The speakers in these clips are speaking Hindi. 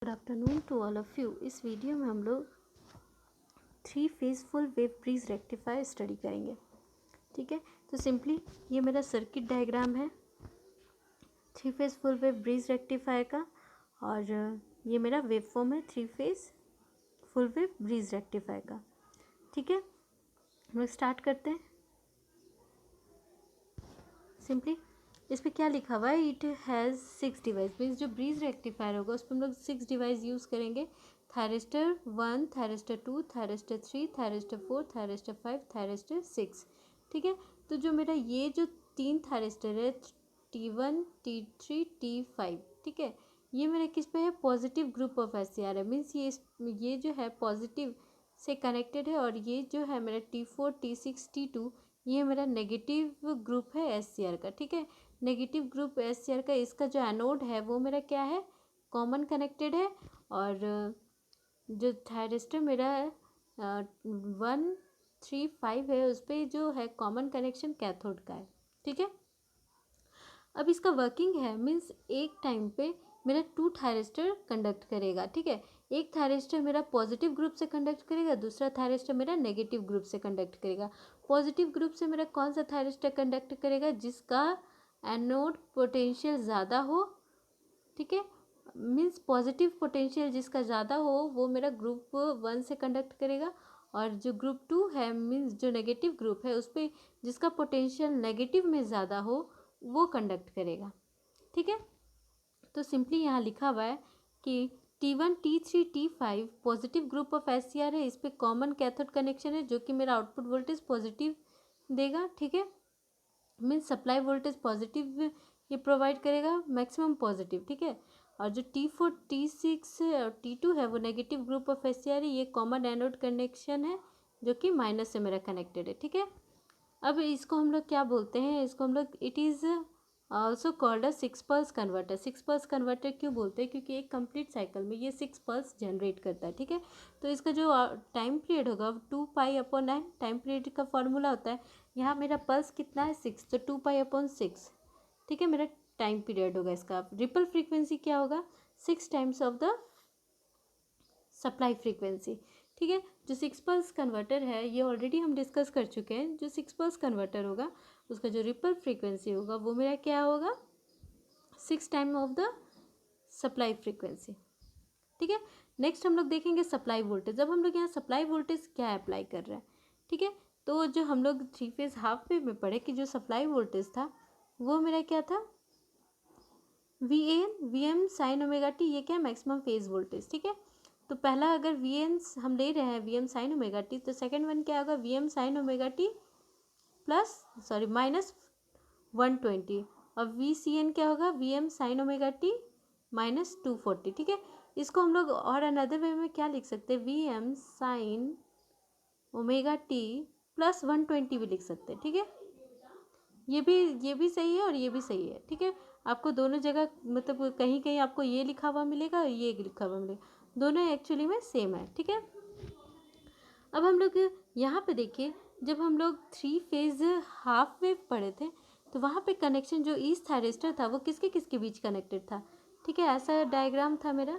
Good afternoon to all of you. इस वीडियो में हम लोग 3 phase full wave bridge rectifier study करेंगे। ठीक है, तो सिंपली ये मेरा सर्किट डायग्राम है 3 phase full wave bridge rectifier का, और ये मेरा वेव फॉर्म है 3 phase full wave bridge rectifier का। ठीक है, हम लोग स्टार्ट करते हैं। सिंपली इस पर क्या लिखा हुआ है, इट हैज़ 6 डिवाइस। मीन्स जो ब्रिज रेक्टिफायर होगा उस पर हम लोग 6 डिवाइस यूज़ करेंगे। Thyristor 1, thyristor 2, thyristor 3, thyristor 4, thyristor 5, thyristor 6। ठीक है, तो जो मेरा ये जो 3 थायरिस्टर है T1, T3, T5, ठीक है, ये मेरा किस पे है, पॉजिटिव ग्रुप ऑफ SCR है। मीन्स ये जो है पॉजिटिव से कनेक्टेड है, और ये जो है मेरा T4, T6, T2 ये मेरा नेगेटिव ग्रुप है SCR का। ठीक है, नेगेटिव ग्रुप SCR का, इसका जो एनोड है वो मेरा क्या है, कॉमन कनेक्टेड है, और जो थायरिस्टर मेरा 1, 3, 5 है उस पर जो है कॉमन कनेक्शन कैथोड का है। ठीक है, अब इसका वर्किंग है, मीन्स एक टाइम पे मेरा 2 थायरिस्टर कंडक्ट करेगा। ठीक है, एक थायरिस्टर मेरा पॉजिटिव ग्रुप से कंडक्ट करेगा, दूसरा थायरिस्टर मेरा नेगेटिव ग्रुप से कंडक्ट करेगा। पॉजिटिव ग्रुप से मेरा कौन सा थायरिस्टर कंडक्ट करेगा, जिसका एनोड पोटेंशियल ज़्यादा हो। ठीक है, मीन्स पॉजिटिव पोटेंशियल जिसका ज़्यादा हो वो मेरा ग्रुप 1 से कंडक्ट करेगा, और जो ग्रुप 2 है मीन्स जो नेगेटिव ग्रुप है उस पर जिसका पोटेंशियल नेगेटिव में ज़्यादा हो वो कंडक्ट करेगा। ठीक है, तो सिंपली यहाँ लिखा हुआ है कि T1, T3, T5 positive group of SCR है, इस पर कॉमन कैथोड कनेक्शन है जो कि मेरा आउटपुट वोल्टेज पॉजिटिव देगा। ठीक है, मीन्स सप्लाई वोल्टेज पॉजिटिव ये प्रोवाइड करेगा, मैक्सिमम पॉजिटिव। ठीक है, और जो T4, T6 और T2 है वो नेगेटिव ग्रुप ऑफ SCR है, ये कॉमन एनोड कनेक्शन है जो कि माइनस से मेरा कनेक्टेड है। ठीक है, अब इसको हम लोग क्या बोलते हैं, इसको हम लोग it is also called a 6 pulse converter. 6 pulse converter क्यों बोलते हैं, क्योंकि एक कंप्लीट साइकिल में ये 6 पल्स जनरेट करता है। ठीक है, तो इसका जो टाइम पीरियड होगा 2π/9 टाइम पीरियड का फॉर्मूला होता है। यहाँ मेरा पल्स कितना है 6, तो 2π/6। ठीक है, मेरा टाइम पीरियड होगा इसका। रिपल फ्रीक्वेंसी क्या होगा, 6 times of the supply frequency. ठीक है, जो 6 पल्स कन्वर्टर है ये ऑलरेडी हम डिस्कस कर चुके हैं। जो 6 पल्स कन्वर्टर होगा उसका जो रिपल फ्रीक्वेंसी होगा वो मेरा क्या होगा, 6 time of the supply frequency. ठीक है, नेक्स्ट हम लोग देखेंगे सप्लाई वोल्टेज। अब हम लोग यहाँ सप्लाई वोल्टेज क्या अप्लाई कर रहे हैं। ठीक है, तो जो हम लोग 3 फेज हाफ वेव में पढ़े कि जो सप्लाई वोल्टेज था वो मेरा क्या था, Vm sin ओमेगा टी, ये क्या है, मैक्सिमम फेज वोल्टेज। ठीक है, तो पहला अगर Vn हम ले रहे हैं Vm sin ओमेगा टी, तो सेकेंड वन क्या होगा, Vm sin omega T minus 120, और Vcn क्या होगा, Vm sin omega T minus 240। ठीक है, इसको हम लोग और अनदर वे में क्या लिख सकते हैं, Vm sin omega T plus 120 भी लिख सकते हैं। ठीक है, ये भी सही है और ये भी सही है। ठीक है, आपको दोनों जगह मतलब कहीं कहीं आपको ये लिखा हुआ मिलेगा और ये लिखा हुआ मिलेगा, दोनों एक्चुअली में सेम है। ठीक है, अब हम लोग यहाँ पे देखिए, जब हम लोग 3 फेज हाफ वेव पढ़े थे तो वहाँ पे कनेक्शन जो ईस्ट थायरिस्टर था वो किसके किसके बीच कनेक्टेड था। ठीक है, ऐसा डायग्राम था मेरा।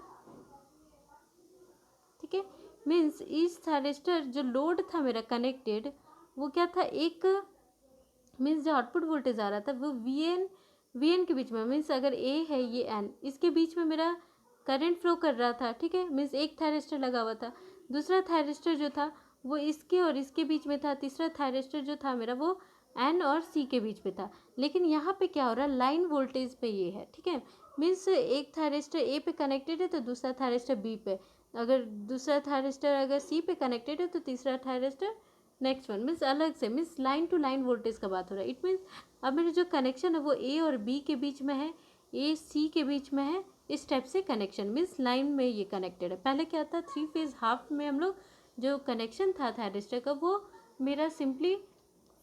ठीक है, मीन्स ईस्ट थायरिस्टर जो लोड था मेरा कनेक्टेड वो क्या था, एक मीन्स जो आउटपुट वोल्टेज आ रहा था वो वी एन के बीच में, मीन्स अगर ए है ये एन, इसके बीच में मेरा करंट फ्लो कर रहा था। ठीक है, मीन्स एक थायरिस्टर लगा हुआ था, दूसरा थायरिस्टर जो था वो इसके और इसके बीच में था, तीसरा थायरिस्टर जो था मेरा वो एन और सी के बीच में था। लेकिन यहाँ पे क्या हो रहा है, लाइन वोल्टेज पे ये है। ठीक है, मीन्स एक थायरिस्टर ए पे कनेक्टेड है तो दूसरा थायरिस्टर बी पे, अगर दूसरा थायरिस्टर अगर सी पे कनेक्टेड है तो तीसरा थायरिस्टर नेक्स्ट वन, मीन्स अलग से, means line to line voltage का बात हो रहा है। इट मीन्स अब मेरा जो कनेक्शन है वो ए और बी के बीच में है, ए सी के बीच में है, इस टाइप से कनेक्शन, मीन्स लाइन में ये कनेक्टेड है। पहले क्या था, 3 फेज हाफ में हम लोग जो कनेक्शन था थायरिस्टर का वो मेरा सिंपली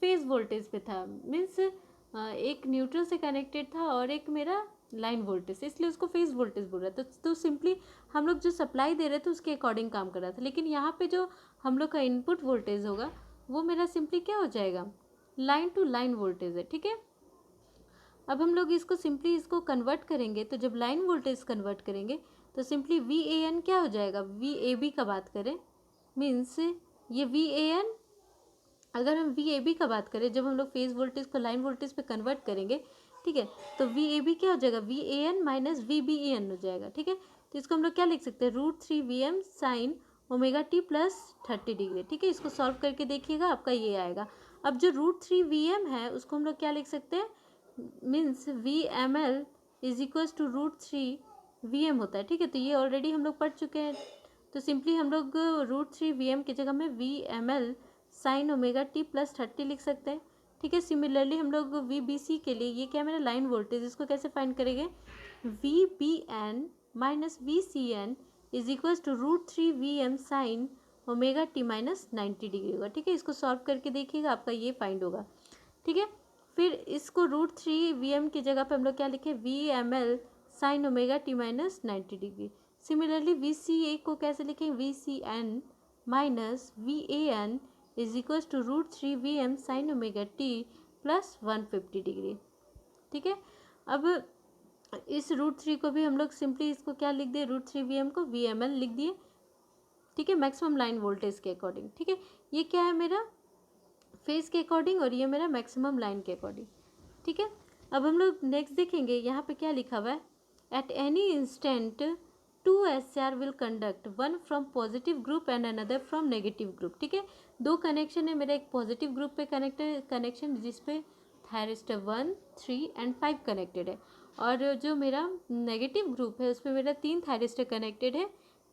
फेज वोल्टेज पे था, मीन्स एक न्यूट्रल से कनेक्टेड था और एक मेरा लाइन वोल्टेज, इसलिए उसको फेज वोल्टेज बोल रहा था। तो सिंपली हम लोग जो सप्लाई दे रहे थे उसके अकॉर्डिंग काम कर रहा था। लेकिन यहाँ पे जो हम लोग का इनपुट वोल्टेज होगा वो मेरा सिंपली क्या हो जाएगा, लाइन टू लाइन वोल्टेज है। ठीक है, अब हम लोग इसको सिंपली इसको कन्वर्ट करेंगे, तो जब लाइन वोल्टेज कन्वर्ट करेंगे तो सिंपली वी ए एन क्या हो जाएगा, वी ए बी का बात करें मीन्स ये वी ए एन, अगर हम वी ए बी का बात करें जब हम लोग फेज वोल्टेज को लाइन वोल्टेज पे कन्वर्ट करेंगे, ठीक है, तो वी ए बी क्या हो जाएगा, V A N minus V B N एन हो जाएगा, ठीक है। तो इसको हम लोग क्या लिख सकते हैं, √3 VM sine omega T plus 30 degree, ठीक है। इसको सॉल्व करके देखिएगा आपका ये आएगा। अब जो √3 VM है उसको हम लोग क्या लिख सकते हैं, means V M L is equal to √3 VM होता है, ठीक है। तो ये ऑलरेडी हम लोग पढ़ चुके हैं, तो सिंपली हम लोग √3 VM की जगह में V M L sine omega T plus 30 लिख सकते हैं, ठीक है। सिमिलरली हम लोग वी बी सी के लिए, ये क्या है मेरा लाइन वोल्टेज, इसको कैसे फाइंड करेंगे, V B N minus V C N is equal to √3 VM sine omega T minus 90 degree होगा, ठीक है। इसको सॉल्व करके देखिएगा आपका ये फाइंड होगा, ठीक है। फिर इसको √3 VM की जगह पे हम लोग क्या लिखे, V M L sine omega T minus 90 degree. Similarly V C A को कैसे लिखेंगे, V C N minus V A N is equal to √3 VM sine omega T plus 150 degree, ठीक है। अब इस √3 को भी हम लोग सिंपली इसको क्या लिख दिए, √3 VM को वी एम एल लिख दिए, ठीक है, मैक्सिमम लाइन वोल्टेज के अकॉर्डिंग, ठीक है। ये क्या है मेरा फेज के अकॉर्डिंग और ये मेरा मैक्सिमम लाइन के अकॉर्डिंग, ठीक है। अब हम लोग नेक्स्ट देखेंगे, यहाँ पे क्या लिखा हुआ है, at any instant 2 SCR will conduct, one from positive group and another from negative group, ठीक है। दो कनेक्शन है मेरा, एक पॉजिटिव ग्रुप पे कनेक्शन जिसपे थायरिस्टर 1, 3 एंड 5 कनेक्टेड है, और जो मेरा नेगेटिव ग्रुप है उसमें मेरा 3 थायरिस्टर कनेक्टेड है,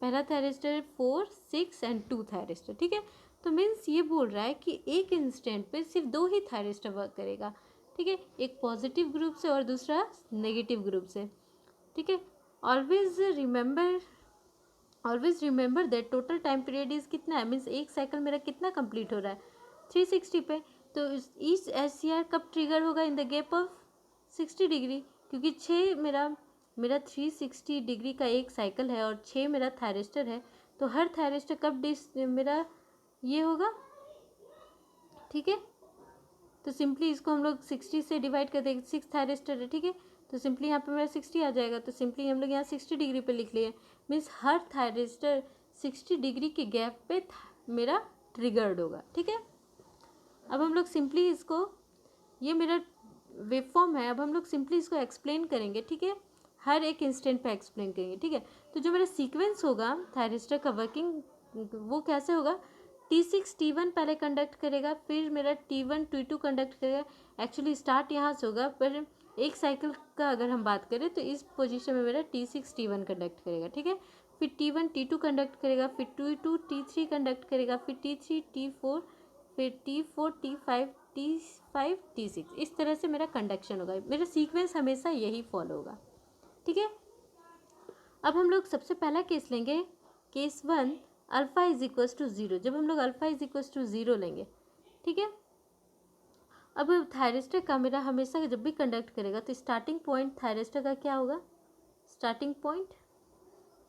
पहला थायरिस्टर 4, 6 एंड 2 थायरिस्टर, ठीक है। तो मीन्स ये बोल रहा है कि एक इंस्टेंट पे सिर्फ 2 ही थायरिस्टर वर्क करेगा, ठीक है, एक पॉजिटिव ग्रुप से और दूसरा नेगेटिव ग्रुप से, ठीक है। Always remember that total time period is कितना है, मीन्स एक साइकिल मेरा कितना कंप्लीट हो रहा है, 360 पे। तो ईच SCR कब ट्रिगर होगा, in the gap of 60 degree, क्योंकि 6 मेरा 360 डिग्री का एक साइकिल है और 6 मेरा थायरिस्टर है, तो हर थायरिस्टर कब मेरा ये होगा, ठीक है। तो सिंपली इसको हम लोग 60 से डिवाइड कर देंगे, 6 थायरिस्टर है, ठीक है। तो सिंपली यहाँ पे मेरा 60 आ जाएगा, तो सिंपली हम लोग यहाँ 60 डिग्री पे लिख लिए, मीन्स हर थायरिस्टर 60 डिग्री के गैप पे मेरा ट्रिगर्ड होगा, ठीक है। अब हम लोग सिंपली इसको, ये मेरा वेवफॉर्म है, अब हम लोग सिंपली इसको एक्सप्लेन करेंगे, ठीक है, हर एक इंस्टेंट पे एक्सप्लेन करेंगे, ठीक है। तो जो मेरा सीक्वेंस होगा थायरिस्टर का वर्किंग, वो कैसे होगा, T6 T1 पहले कंडक्ट करेगा, फिर मेरा T1 T2 कंडक्ट करेगा। एक्चुअली स्टार्ट यहाँ से होगा, पर एक साइकिल का अगर हम बात करें तो इस पोजीशन में मेरा T6 T1 कंडक्ट करेगा, ठीक है। फिर T1 T2 कंडक्ट करेगा, फिर T2 T3 कंडक्ट करेगा, फिर T3 T4, फिर T4 T5 T5 T6, इस तरह से मेरा कंडक्शन होगा, मेरा सीक्वेंस हमेशा यही फॉलो होगा, ठीक है। अब हम लोग सबसे पहला केस लेंगे, case 1, alpha is equals to 0, जब हम लोग अल्फ़ा इज इक्वल्स टू 0 लेंगे, ठीक है। अब थायरिस्टर का मेरा हमेशा जब भी कंडक्ट करेगा तो स्टार्टिंग पॉइंट थायरिस्टर का क्या होगा, स्टार्टिंग पॉइंट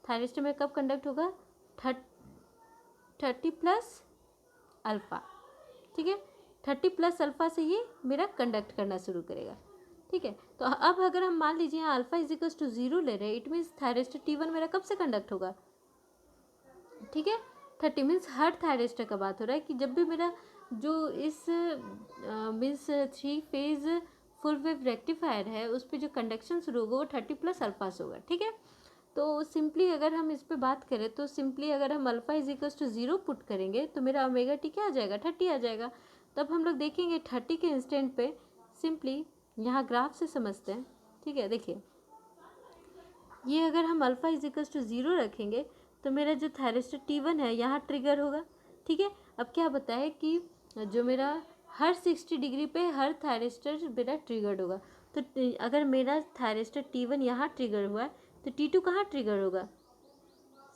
थायरिस्टर में कब कंडक्ट होगा, 30 प्लस अल्फ़ा, ठीक है, 30 प्लस अल्फ़ा से ये मेरा कंडक्ट करना शुरू करेगा, ठीक है। तो अब अगर हम मान लीजिए यहाँ अल्फ़ा इज इक्वल्स टू 0 ले रहे हैं, इट मीन्स थायरिस्टर T1 मेरा कब से कंडक्ट होगा, ठीक है, 30 मीन्स हर थायरिस्टर का बात हो रहा है कि जब भी मेरा जो इस means 3 phase full wave rectifier है उस पर जो कंडक्शन शुरू होगा वो 30 प्लस अल्फ़ा से होगा, ठीक है। तो सिंपली अगर हम इस पर बात करें तो सिंपली अगर हम alpha is equals to 0 put करेंगे तो मेरा ओमेगा टी क्या आ जाएगा, 30 आ जाएगा। तब हम लोग देखेंगे 30 के इंस्टेंट पे, सिंपली यहाँ ग्राफ से समझते हैं, ठीक है। देखिए ये अगर हम अल्फ़ा इज इक्वल्स टू 0 रखेंगे तो मेरा जो थायरिस्टर T1 है यहाँ ट्रिगर होगा, ठीक है। अब क्या बताए कि जो मेरा हर 60 डिग्री पे हर थायरिस्टर मेरा ट्रिगर्ड होगा, तो अगर मेरा थायरिस्टर T1 यहाँ ट्रिगर हुआ है तो T2 कहाँ ट्रिगर होगा,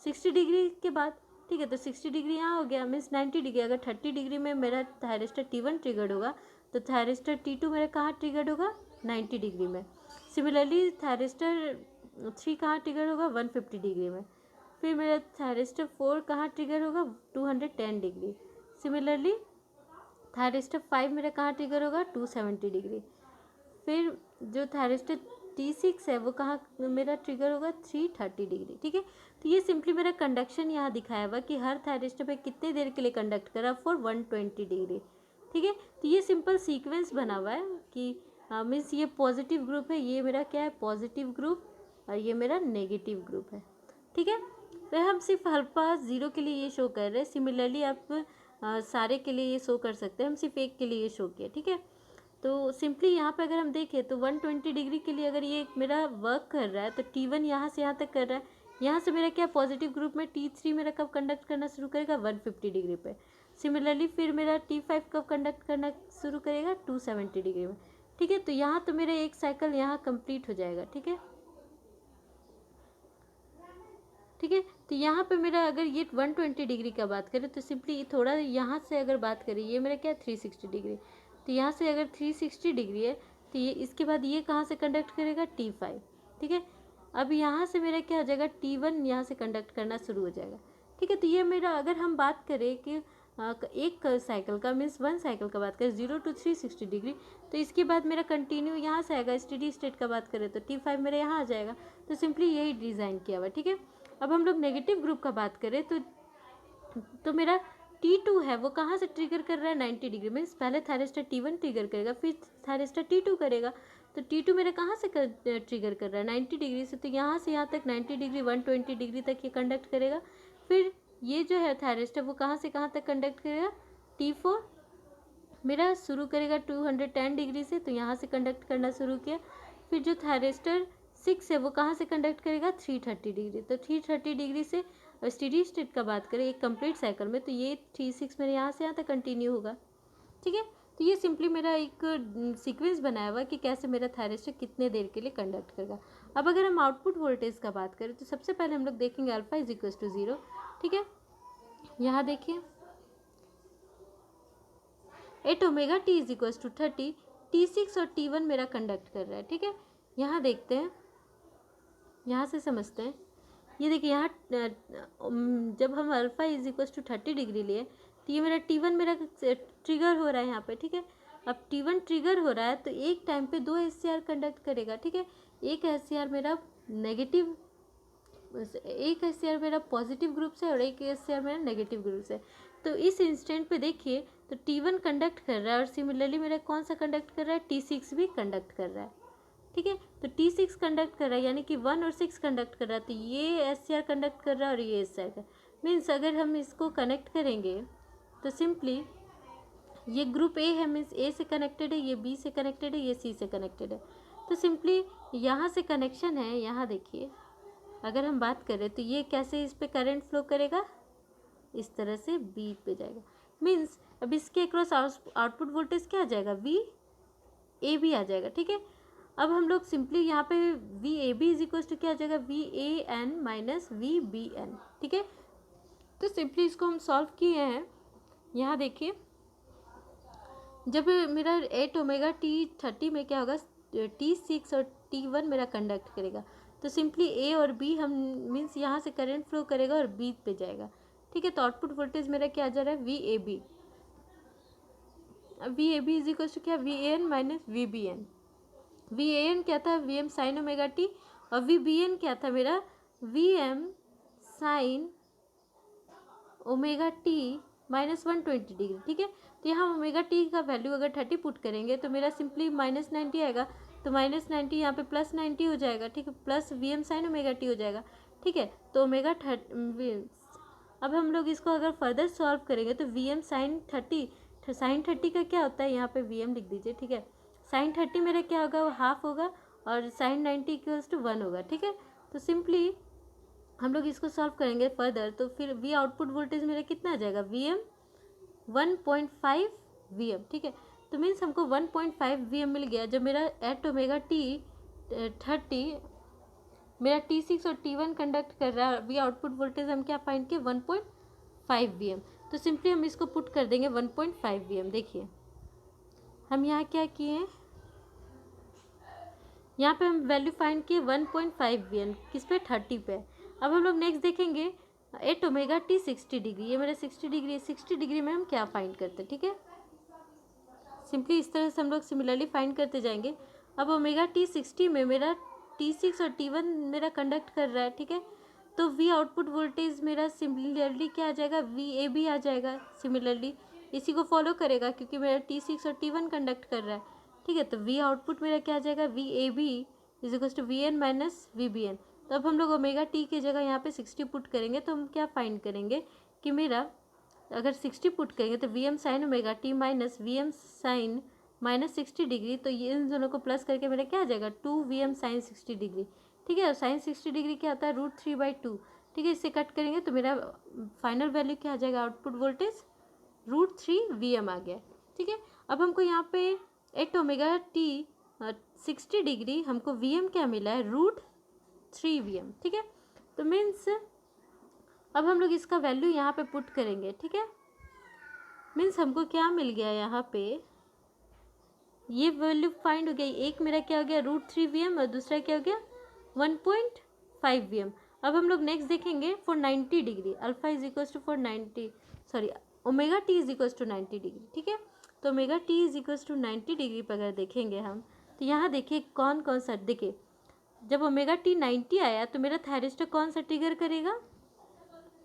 60 डिग्री के बाद, ठीक है। तो 60 डिग्री यहाँ हो गया, मीन्स 90 डिग्री। अगर 30 डिग्री में मेरा थायरिस्टर T1 ट्रिगर्ड होगा तो थायरिस्टर T2 मेरा कहाँ ट्रिगर्ड होगा, 90 डिग्री में। सिमिलरली थायरिस्टर 3 कहाँ ट्रिगर होगा, 150 डिग्री में। फिर मेरा थायरिस्टर 4 कहाँ ट्रिगर होगा, 210 डिग्री। सिमिलरली थायरिस्टर 5 मेरा कहाँ ट्रिगर होगा, 270 डिग्री। फिर जो थायरिस्टर T6 है वो कहाँ मेरा ट्रिगर होगा 330 डिग्री, ठीक है। तो ये सिंपली मेरा कंडक्शन यहाँ दिखाया हुआ कि हर थायरिस्टर पे कितने देर के लिए कंडक्ट करा फॉर 120 डिग्री, ठीक है। तो ये सिंपल सीक्वेंस बना हुआ है कि मीन्स ये पॉजिटिव ग्रुप है, ये मेरा क्या है पॉजिटिव ग्रुप, और ये मेरा नेगेटिव ग्रुप है, ठीक है। तो हम सिर्फ अल्फा 0 के लिए ये शो कर रहे हैं, सिमिलरली आप सारे के लिए ये शो कर सकते हैं, हम सिर्फ एक के लिए ये शो किया, ठीक है। तो सिंपली यहाँ पे अगर हम देखें तो 120 डिग्री के लिए अगर ये मेरा वर्क कर रहा है तो T1 यहाँ से यहाँ तक कर रहा है, यहाँ से मेरा क्या पॉजिटिव ग्रुप में T3 मेरा कब कंडक्ट करना शुरू करेगा 150 डिग्री पे। सिमिलरली फिर मेरा T5 कब कंडक्ट करना शुरू करेगा 270 डिग्री में, ठीक है। तो यहाँ तो मेरा एक साइकिल यहाँ कंप्लीट हो जाएगा, ठीक है, ठीक है। तो यहाँ पे मेरा अगर ये 120 डिग्री का बात करें तो सिंपली थोड़ा यहाँ से अगर बात करें ये मेरा क्या है 360 डिग्री, तो यहाँ से अगर 360 डिग्री है तो ये इसके बाद ये कहाँ से कंडक्ट करेगा T5, ठीक है। अब यहाँ से मेरा क्या हो जाएगा T1 यहाँ से कंडक्ट करना शुरू हो जाएगा, ठीक है। तो ये मेरा अगर हम बात करें कि एक साइकिल का मीन्स 1 साइकिल का बात करें 0 to 360 डिग्री, तो इसके बाद मेरा कंटिन्यू यहाँ से आएगा। स्टेडी स्टेट का बात करें तो T5 मेरा यहाँ आ जाएगा। तो सिंपली यही डिज़ाइन किया हुआ, ठीक है। अब हम लोग नेगेटिव ग्रुप का बात करें तो मेरा T2 है वो कहाँ से ट्रिगर कर रहा है 90 डिग्री, मीन्स पहले थायरिस्टर T1 ट्रिगर करेगा फिर थायरिस्टर T2 करेगा। तो T2 मेरा कहाँ से ट्रिगर कर रहा है 90 डिग्री से, तो यहाँ से यहाँ तक 90 डिग्री 120 डिग्री तक ये कंडक्ट करेगा। फिर ये जो है थायरिस्टर वो कहाँ से कहाँ तक कंडक्ट करेगा T4 मेरा शुरू करेगा 210 डिग्री से, तो यहाँ से कंडक्ट करना शुरू किया। फिर जो थायरिस्टर 6 है वो कहाँ से कंडक्ट करेगा 330 डिग्री, तो 330 डिग्री से स्टेडी स्टेट का बात करें एक कंप्लीट साइकिल में तो ये 36 मेरे यहाँ से यहाँ तक कंटिन्यू होगा, ठीक है। तो ये सिंपली मेरा एक सीक्वेंस बनाया हुआ कि कैसे मेरा थायरिस्टर कितने देर के लिए कंडक्ट करेगा। अब अगर हम आउटपुट वोल्टेज का बात करें तो सबसे पहले हम लोग देखेंगे अल्फा इज इक्वल टू 0, ठीक है। यहाँ देखिए 8 omega T is equal to 30, T6 और T1 मेरा कंडक्ट कर रहा है, ठीक है। यहाँ देखते हैं, यहाँ से समझते हैं। ये देखिए यहाँ जब हम alpha is equal to 30 degree लिए तो ये मेरा T1 मेरा ट्रिगर हो रहा है यहाँ पे, ठीक है। अब T1 ट्रिगर हो रहा है तो एक टाइम पे 2 SCR कंडक्ट करेगा, ठीक है। एक SCR मेरा नेगेटिव, एक SCR मेरा पॉजिटिव ग्रुप से और एक SCR मेरा नेगेटिव ग्रुप से। तो इस इंस्टेंट पे देखिए तो T1 कंडक्ट कर रहा है और सिमिलरली मेरा कौन सा कंडक्ट कर रहा है T6 भी कंडक्ट कर रहा है, ठीक है। तो T6 कंडक्ट कर रहा है यानी कि 1 और 6 कंडक्ट कर रहा है, तो ये SCR कंडक्ट कर रहा है और ये SCR का मीन्स अगर हम इसको कनेक्ट करेंगे तो सिंपली ये ग्रुप ए है मीन्स ए से कनेक्टेड है, ये बी से कनेक्टेड है, ये सी से कनेक्टेड है। तो सिंपली यहाँ से कनेक्शन है, यहाँ देखिए अगर हम बात करें तो ये कैसे इस पर करंट फ्लो करेगा इस तरह से बी पे जाएगा, मीन्स अब इसके अक्रॉस आउटपुट वोल्टेज क्या आ जाएगा वी ए बी आ जाएगा, ठीक है। अब हम लोग सिंपली यहाँ पे V A B is equal to क्या आ जाएगा V A N minus V B N, ठीक है। तो सिंपली इसको हम सॉल्व किए हैं। यहाँ देखिए जब मेरा 8 ओमेगा T30 में क्या होगा T6 और T1 मेरा कंडक्ट करेगा तो सिंपली ए और बी हम मीन्स यहाँ से करंट फ्लो करेगा और बी पे जाएगा, ठीक है। तो आउटपुट वोल्टेज मेरा क्या आ जा रहा है V A B, V A B is equal to क्या V A N minus V B N. V A N क्या था V M sine omega T और वी बी एन क्या था मेरा V M sine omega T minus 120 degree, ठीक है। तो यहाँ ओमेगा टी का वैल्यू अगर 30 पुट करेंगे तो मेरा सिंपली -90 आएगा, तो -90 यहाँ पे +90 हो जाएगा, ठीक है, plus V M sine omega T हो जाएगा, ठीक है। तो ओमेगा 30 अब हम लोग इसको अगर फर्दर सॉल्व करेंगे तो वी एम साइन 30 का क्या होता है यहाँ पे वी एम लिख दीजिए, ठीक है। साइन 30 मेरा क्या होगा वो हाफ होगा और साइन 90 इक्वल्स टू 1 होगा, ठीक है। तो सिंपली हम लोग इसको सॉल्व करेंगे फर्दर तो फिर वी आउटपुट वोल्टेज मेरा कितना आ जाएगा वी एम 1.5 वी एम, ठीक है। तो मीन्स हमको 1.5 वी एम मिल गया जब मेरा एट ओमेगा T30 मेरा T6 और T1 कंडक्ट कर रहा है। वी आउटपुट वोल्टेज हम क्या फाइंड किए 1.5 वी एम। तो सिंपली हम इसको पुट कर देंगे 1.5 वी एम। देखिए हम यहाँ क्या किए हैं, यहाँ पे हम वैल्यू फाइंड किए 1.5 वी एम किस पे 30 पे। अब हम लोग नेक्स्ट देखेंगे 8 ओमेगा T 60 डिग्री, ये मेरा 60 डिग्री है, 60 डिग्री में हम क्या फाइंड करते हैं, ठीक है। सिंपली इस तरह से हम लोग सिमिलरली फाइंड करते जाएंगे अब ओमेगा टी 60 में मेरा T6 और T1 मेरा कंडक्ट कर रहा है, ठीक है। तो V आउटपुट वोल्टेज मेरा सिमिलरली क्या आ जाएगा, VAB आ जाएगा। सिमिलरली इसी को फॉलो करेगा क्योंकि मेरा T6 और T1 कंडक्ट कर रहा है, ठीक है। तो V आउटपुट मेरा क्या आ जाएगा, VAB is equal to VN minus VBN। तो अब हम लोग ओमेगा टी की जगह यहाँ पे 60 पुट करेंगे तो हम क्या फाइंड करेंगे कि मेरा अगर 60 पुट करेंगे तो VM sine omega T minus VM sine minus 60 degree, तो ये इन दोनों को प्लस करके मेरा क्या आ जाएगा 2VM साइन 60 डिग्री, ठीक है। और साइन 60 डिग्री क्या आता है, √3/2, ठीक है। इससे कट करेंगे तो मेरा फाइनल वैल्यू क्या आ जाएगा, आउटपुट वोल्टेज √3VM आ गया, ठीक है। अब हमको यहाँ पे एट ओमेगा टी 60 डिग्री हमको VM क्या मिला है, √3VM, ठीक है। तो मीन्स अब हम लोग इसका वैल्यू यहाँ पे पुट करेंगे, ठीक है। मीन्स हमको क्या मिल गया यहाँ पे, ये वैल्यू फाइंड हो गया। एक मेरा क्या हो गया √3VM और दूसरा क्या हो गया 1.5VM। अब हम लोग नेक्स्ट देखेंगे for 90 degree, alpha is equal to for 90, sorry omega T is equal to 90 degree, ठीक है। तो omega T is equal to 90 degree पर अगर देखेंगे हम तो यहाँ देखिए कौन कौन सा, देखिए जब ओमेगा टी 90 आया तो मेरा थायरिस्टर कौन सा ट्रिगर करेगा,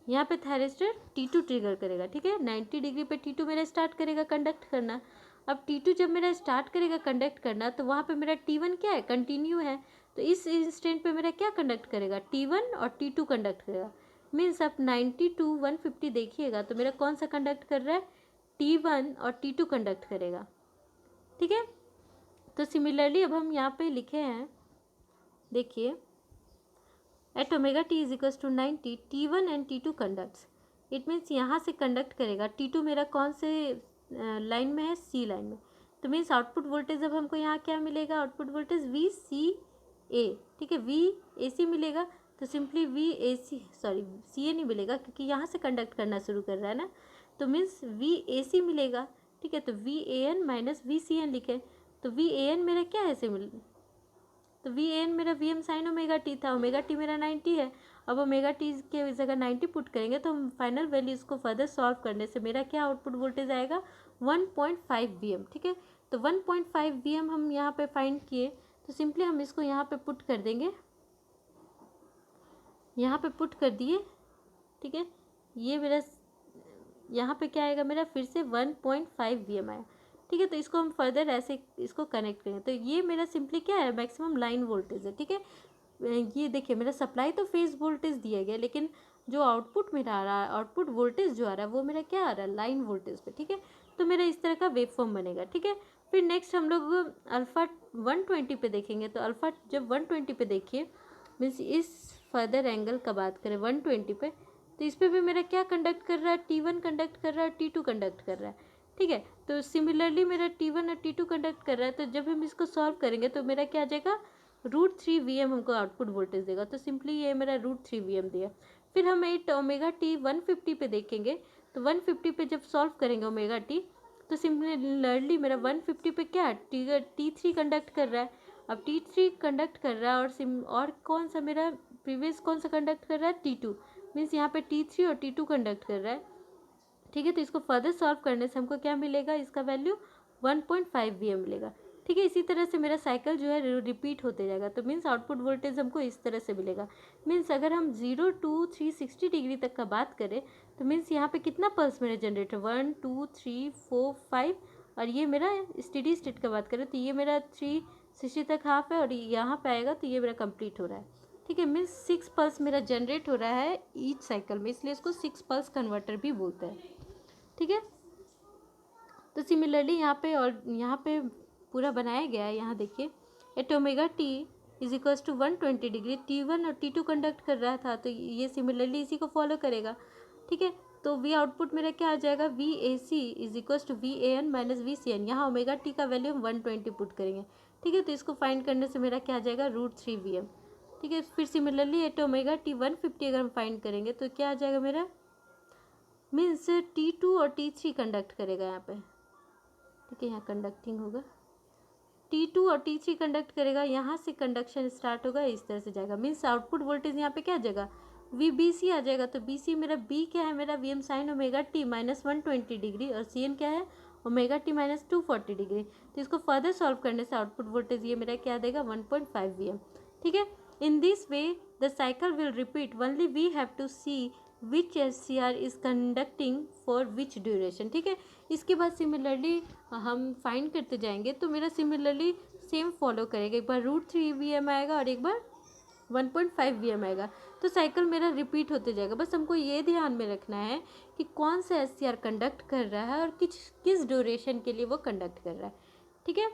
यहाँ पे थायरिस्टर T2 ट्रिगर करेगा, ठीक है। 90 डिग्री पे T2 मेरा स्टार्ट करेगा कंडक्ट करना। अब T2 जब मेरा स्टार्ट करेगा कंडक्ट करना तो वहाँ पे मेरा T1 क्या है, कंटिन्यू है। तो इस इंस्टेंट पे मेरा क्या कंडक्ट करेगा, T1 और T2 कंडक्ट करेगा। मीन्स आप 90 to 150 देखिएगा तो मेरा कौन सा कंडक्ट कर रहा है, T1 और T2 कंडक्ट करेगा, ठीक है। तो सिमिलरली अब हम यहाँ पे लिखे हैं, देखिए at omega T is equal to 90 T1 and T2 conducts. It means यहाँ से कंडक्ट करेगा। T2 मेरा कौन से लाइन में है, C लाइन में। तो मीन्स आउटपुट वोल्टेज अब हमको यहाँ क्या मिलेगा, आउटपुट वोल्टेज VCA, ठीक है, VAC मिलेगा। तो सिंपली VAC, सॉरी CA नहीं मिलेगा क्योंकि यहाँ से कंडक्ट करना शुरू कर रहा है ना, तो मीन्स VAC मिलेगा, ठीक है। तो VAN माइनस VCN लिखे, तो VAN मेरा क्या है सिमिलर, तो VAN मेरा VM साइन ओमेगा टी था, ओमेगा टी मेरा 90 है। अब ओमेगा टी के जगह 90 पुट करेंगे तो हम फाइनल वैल्यू इसको फर्दर सॉल्व करने से मेरा क्या आउटपुट वोल्टेज आएगा 1.5 VM, ठीक है। तो 1.5 VM हम यहाँ पे फाइंड किए, तो सिंपली हम इसको यहाँ पे पुट कर देंगे, यहाँ पे पुट कर दिए, ठीक है। ये मेरा यहाँ पे क्या आएगा, मेरा फिर से 1.5 VM आया, ठीक है। तो इसको हम फर्दर ऐसे इसको कनेक्ट करेंगे तो ये मेरा सिंपली क्या है, मैक्सिमम लाइन वोल्टेज है, ठीक है। ये देखिए मेरा सप्लाई तो फेज वोल्टेज दिया गया, लेकिन जो आउटपुट मेरा आ रहा है, आउटपुट वोल्टेज जो आ रहा है वो मेरा क्या आ रहा है, लाइन वोल्टेज पे, ठीक है। तो मेरा इस तरह का वेव फॉर्म बनेगा, ठीक है। फिर नेक्स्ट हम लोग अल्फ़ा 120 पे देखेंगे। तो अल्फ़ा जब 120 पे देखिए, मीन्स इस फर्दर एंगल का बात करें 120 पे, तो इस पर भी मेरा क्या कंडक्ट कर रहा है, T1 कंडक्ट कर रहा है, T2 कंडक्ट कर रहा है, ठीक है। तो सिमिलरली मेरा T1 और T2 कंडक्ट कर रहा है। तो जब हम इसको सॉल्व करेंगे तो मेरा क्या आ जाएगा, √3VM हमको आउटपुट वोल्टेज देगा। तो सिंपली ये मेरा √3VM दिया। फिर हम एट ओमेगा टी 150 पे देखेंगे। तो 150 पे जब सॉल्व करेंगे ओमेगा टी, तो सिमिलरली मेरा 150 पे क्या T3 कंडक्ट कर रहा है। अब T3 कंडक्ट कर रहा है और कौन सा मेरा प्रीवियस कौन सा कंडक्ट कर रहा है, T2। मीन्स यहाँ पे T3 और T2 कंडक्ट कर रहा है, ठीक है। तो इसको फर्दर सॉल्व करने से हमको क्या मिलेगा, इसका वैल्यू 1.5 VM मिलेगा, ठीक है। इसी तरह से मेरा साइकिल जो है रिपीट होते जाएगा। तो मीन्स आउटपुट वोल्टेज हमको इस तरह से मिलेगा। मीन्स अगर हम 0 to 360 डिग्री तक का बात करें तो मीन्स यहाँ पे कितना पल्स मेरे जनरेटर 1 2 3 4 5, और ये मेरा स्टेडी स्टेट का बात करें तो ये मेरा 360 तक हाफ है और यहाँ पे आएगा तो ये मेरा कंप्लीट हो रहा है, ठीक है। मीन्स 6 पल्स मेरा जनरेट हो रहा है ईच साइकिल में, इसलिए इसको 6 पल्स कन्वर्टर भी बोलते हैं, ठीक है। तो सिमिलरली यहाँ पे और यहाँ पे पूरा बनाया गया है। यहाँ देखिए at omega T is equals to 120 degree T1 और T2 कंडक्ट कर रहा था, तो ये सिमिलरली इसी को फॉलो करेगा, ठीक है। तो V आउटपुट मेरा क्या आ जाएगा, VAC is equals to VAN minus VCN। यहाँ ओमेगा टी का वैल्यू हम 120 पुट करेंगे, ठीक है। तो इसको फाइंड करने से मेरा क्या आ जाएगा √3VM, ठीक है। फिर सिमिलरली एट ओमेगा टी 150 अगर हम फाइंड करेंगे तो क्या आ जाएगा मेरा, मीन्स T2 और T3 कंडक्ट करेगा यहाँ पे, ठीक है। यहाँ कंडक्टिंग होगा, T2 और T3 कंडक्ट करेगा, यहाँ से कंडक्शन स्टार्ट होगा, इस तरह से जाएगा। मीन्स आउटपुट वोल्टेज यहाँ पे क्या आ जाएगा, VBC आ जाएगा। तो BC मेरा B क्या है, मेरा VM sine omega T minus 120 degree, और CN क्या है, ओमेगा टी माइनस 240 डिग्री। तो इसको फर्दर सॉल्व करने से आउटपुट वोल्टेज ये मेरा क्या देगा 1.5 वी एम। ठीक है, in this way the cycle will repeat, only we have to see which S C R is conducting for which duration. ठीक है, इसके बाद सिमिलरली हम फाइंड करते जाएंगे तो मेरा सिमिलरली सेम फॉलो करेगा, एक बार √3 वी एम आएगा और एक बार 1.5 वी एम आएगा। तो साइकिल मेरा रिपीट होते जाएगा। बस हमको ये ध्यान में रखना है कि कौन सा एस सी आर कंडक्ट कर रहा है और किस ड्यूरेशन के लिए वो कंडक्ट कर रहा है। ठीक है,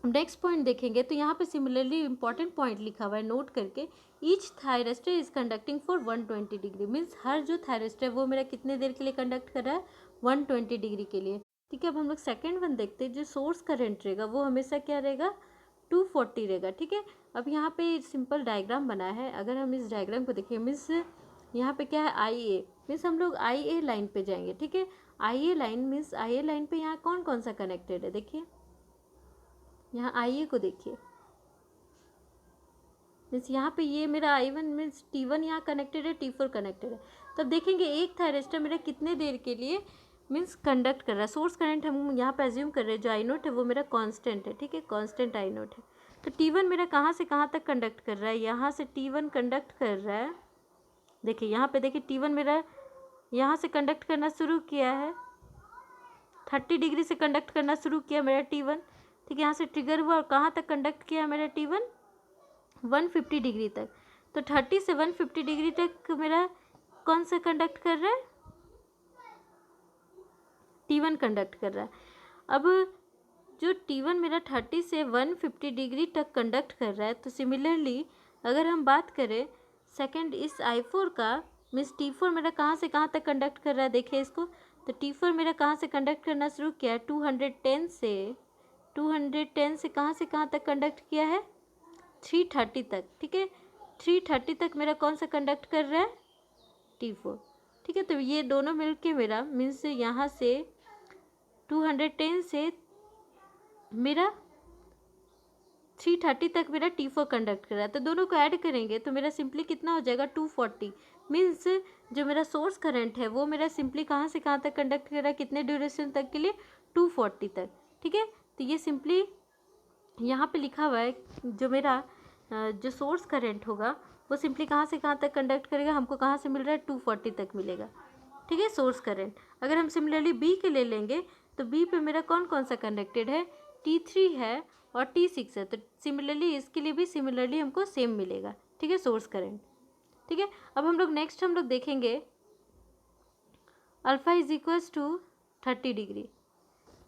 नेक्स्ट पॉइंट देखेंगे तो यहाँ पे सिमिलरली इंपॉर्टेंट पॉइंट लिखा हुआ है नोट करके, each thyristor is conducting for 120 degree. Means हर जो थायरिस्टर है वो मेरा कितने देर के लिए कंडक्ट कर रहा है 120 डिग्री के लिए। ठीक है, अब हम लोग सेकेंड वन देखते हैं, जो सोर्स करंट रहेगा वो हमेशा क्या रहेगा 240 रहेगा। ठीक है, अब यहाँ पे सिंपल डायग्राम बना है, अगर हम इस डायग्राम को देखें मीन्स यहाँ पे क्या है आई ए, मीन्स हम लोग आई ए लाइन पे जाएंगे। ठीक है, I A line means I A line पे यहाँ कौन कौन सा कनेक्टेड है, देखिए यहाँ आई ए को देखिए, मीन्स यहाँ पे ये मेरा I1 मीन्स T1 यहाँ कनेक्टेड है, T4 कनेक्टेड है। तब देखेंगे एक थायरिस्टर मेरा कितने देर के लिए मीन्स कंडक्ट कर रहा है। सोर्स करंट हम यहाँ पे एज्यूम कर रहे हैं, जो I नोट है वो मेरा कांस्टेंट है। ठीक है, कांस्टेंट I नोट है। तो T1 मेरा कहाँ से कहाँ तक कंडक्ट कर रहा है, यहाँ से T1 कंडक्ट कर रहा है। देखिए यहाँ पे देखिए T1 मेरा यहाँ से कंडक्ट करना शुरू किया है, 30 डिग्री से कंडक्ट करना शुरू किया मेरा T1। ठीक है, यहाँ से ट्रिगर हुआ और कहाँ तक कंडक्ट किया मेरा T1 150 डिग्री तक। तो 30 से 150 डिग्री तक मेरा कौन सा कंडक्ट कर रहा है, T1 कंडक्ट कर रहा है। अब जो T1 मेरा 30 से 150 डिग्री तक कंडक्ट कर रहा है, तो सिमिलरली अगर हम बात करें सेकंड इस I4 का, मीन्स T4 मेरा कहाँ से कहाँ तक कंडक्ट कर रहा है, देखिए इसको। तो T4 मेरा कहाँ से कंडक्ट करना शुरू किया है 210 से कहाँ से कहाँ तक कंडक्ट किया है 330 तक। ठीक है, 330 तक मेरा कौन सा कंडक्ट कर रहा है T4। ठीक है, तो ये दोनों मिलके मेरा मीन्स यहाँ से 210 से मेरा 330 तक मेरा T4 कंडक्ट कर रहा है। तो दोनों को ऐड करेंगे तो मेरा सिंपली कितना हो जाएगा 240। मीन्स जो मेरा सोर्स करंट है वो मेरा सिंपली कहाँ से कहाँ तक कंडक्ट कर रहा है, कितने ड्यूरेशन तक के लिए 240 तक। ठीक है, तो ये सिंपली यहाँ पे लिखा हुआ है, जो मेरा जो सोर्स करंट होगा वो सिंपली कहाँ से कहाँ तक कंडक्ट करेगा, हमको कहाँ से मिल रहा है 240 तक मिलेगा। ठीक है, सोर्स करंट। अगर हम सिमिलरली बी के ले लेंगे तो बी पे मेरा कौन कौन सा कनेक्टेड है, T3 है और T6 है। तो सिमिलरली इसके लिए भी सिमिलरली हमको सेम मिलेगा। ठीक है, सोर्स करंट। ठीक है, अब हम लोग नेक्स्ट हम लोग देखेंगे alpha is equals to 30 degree.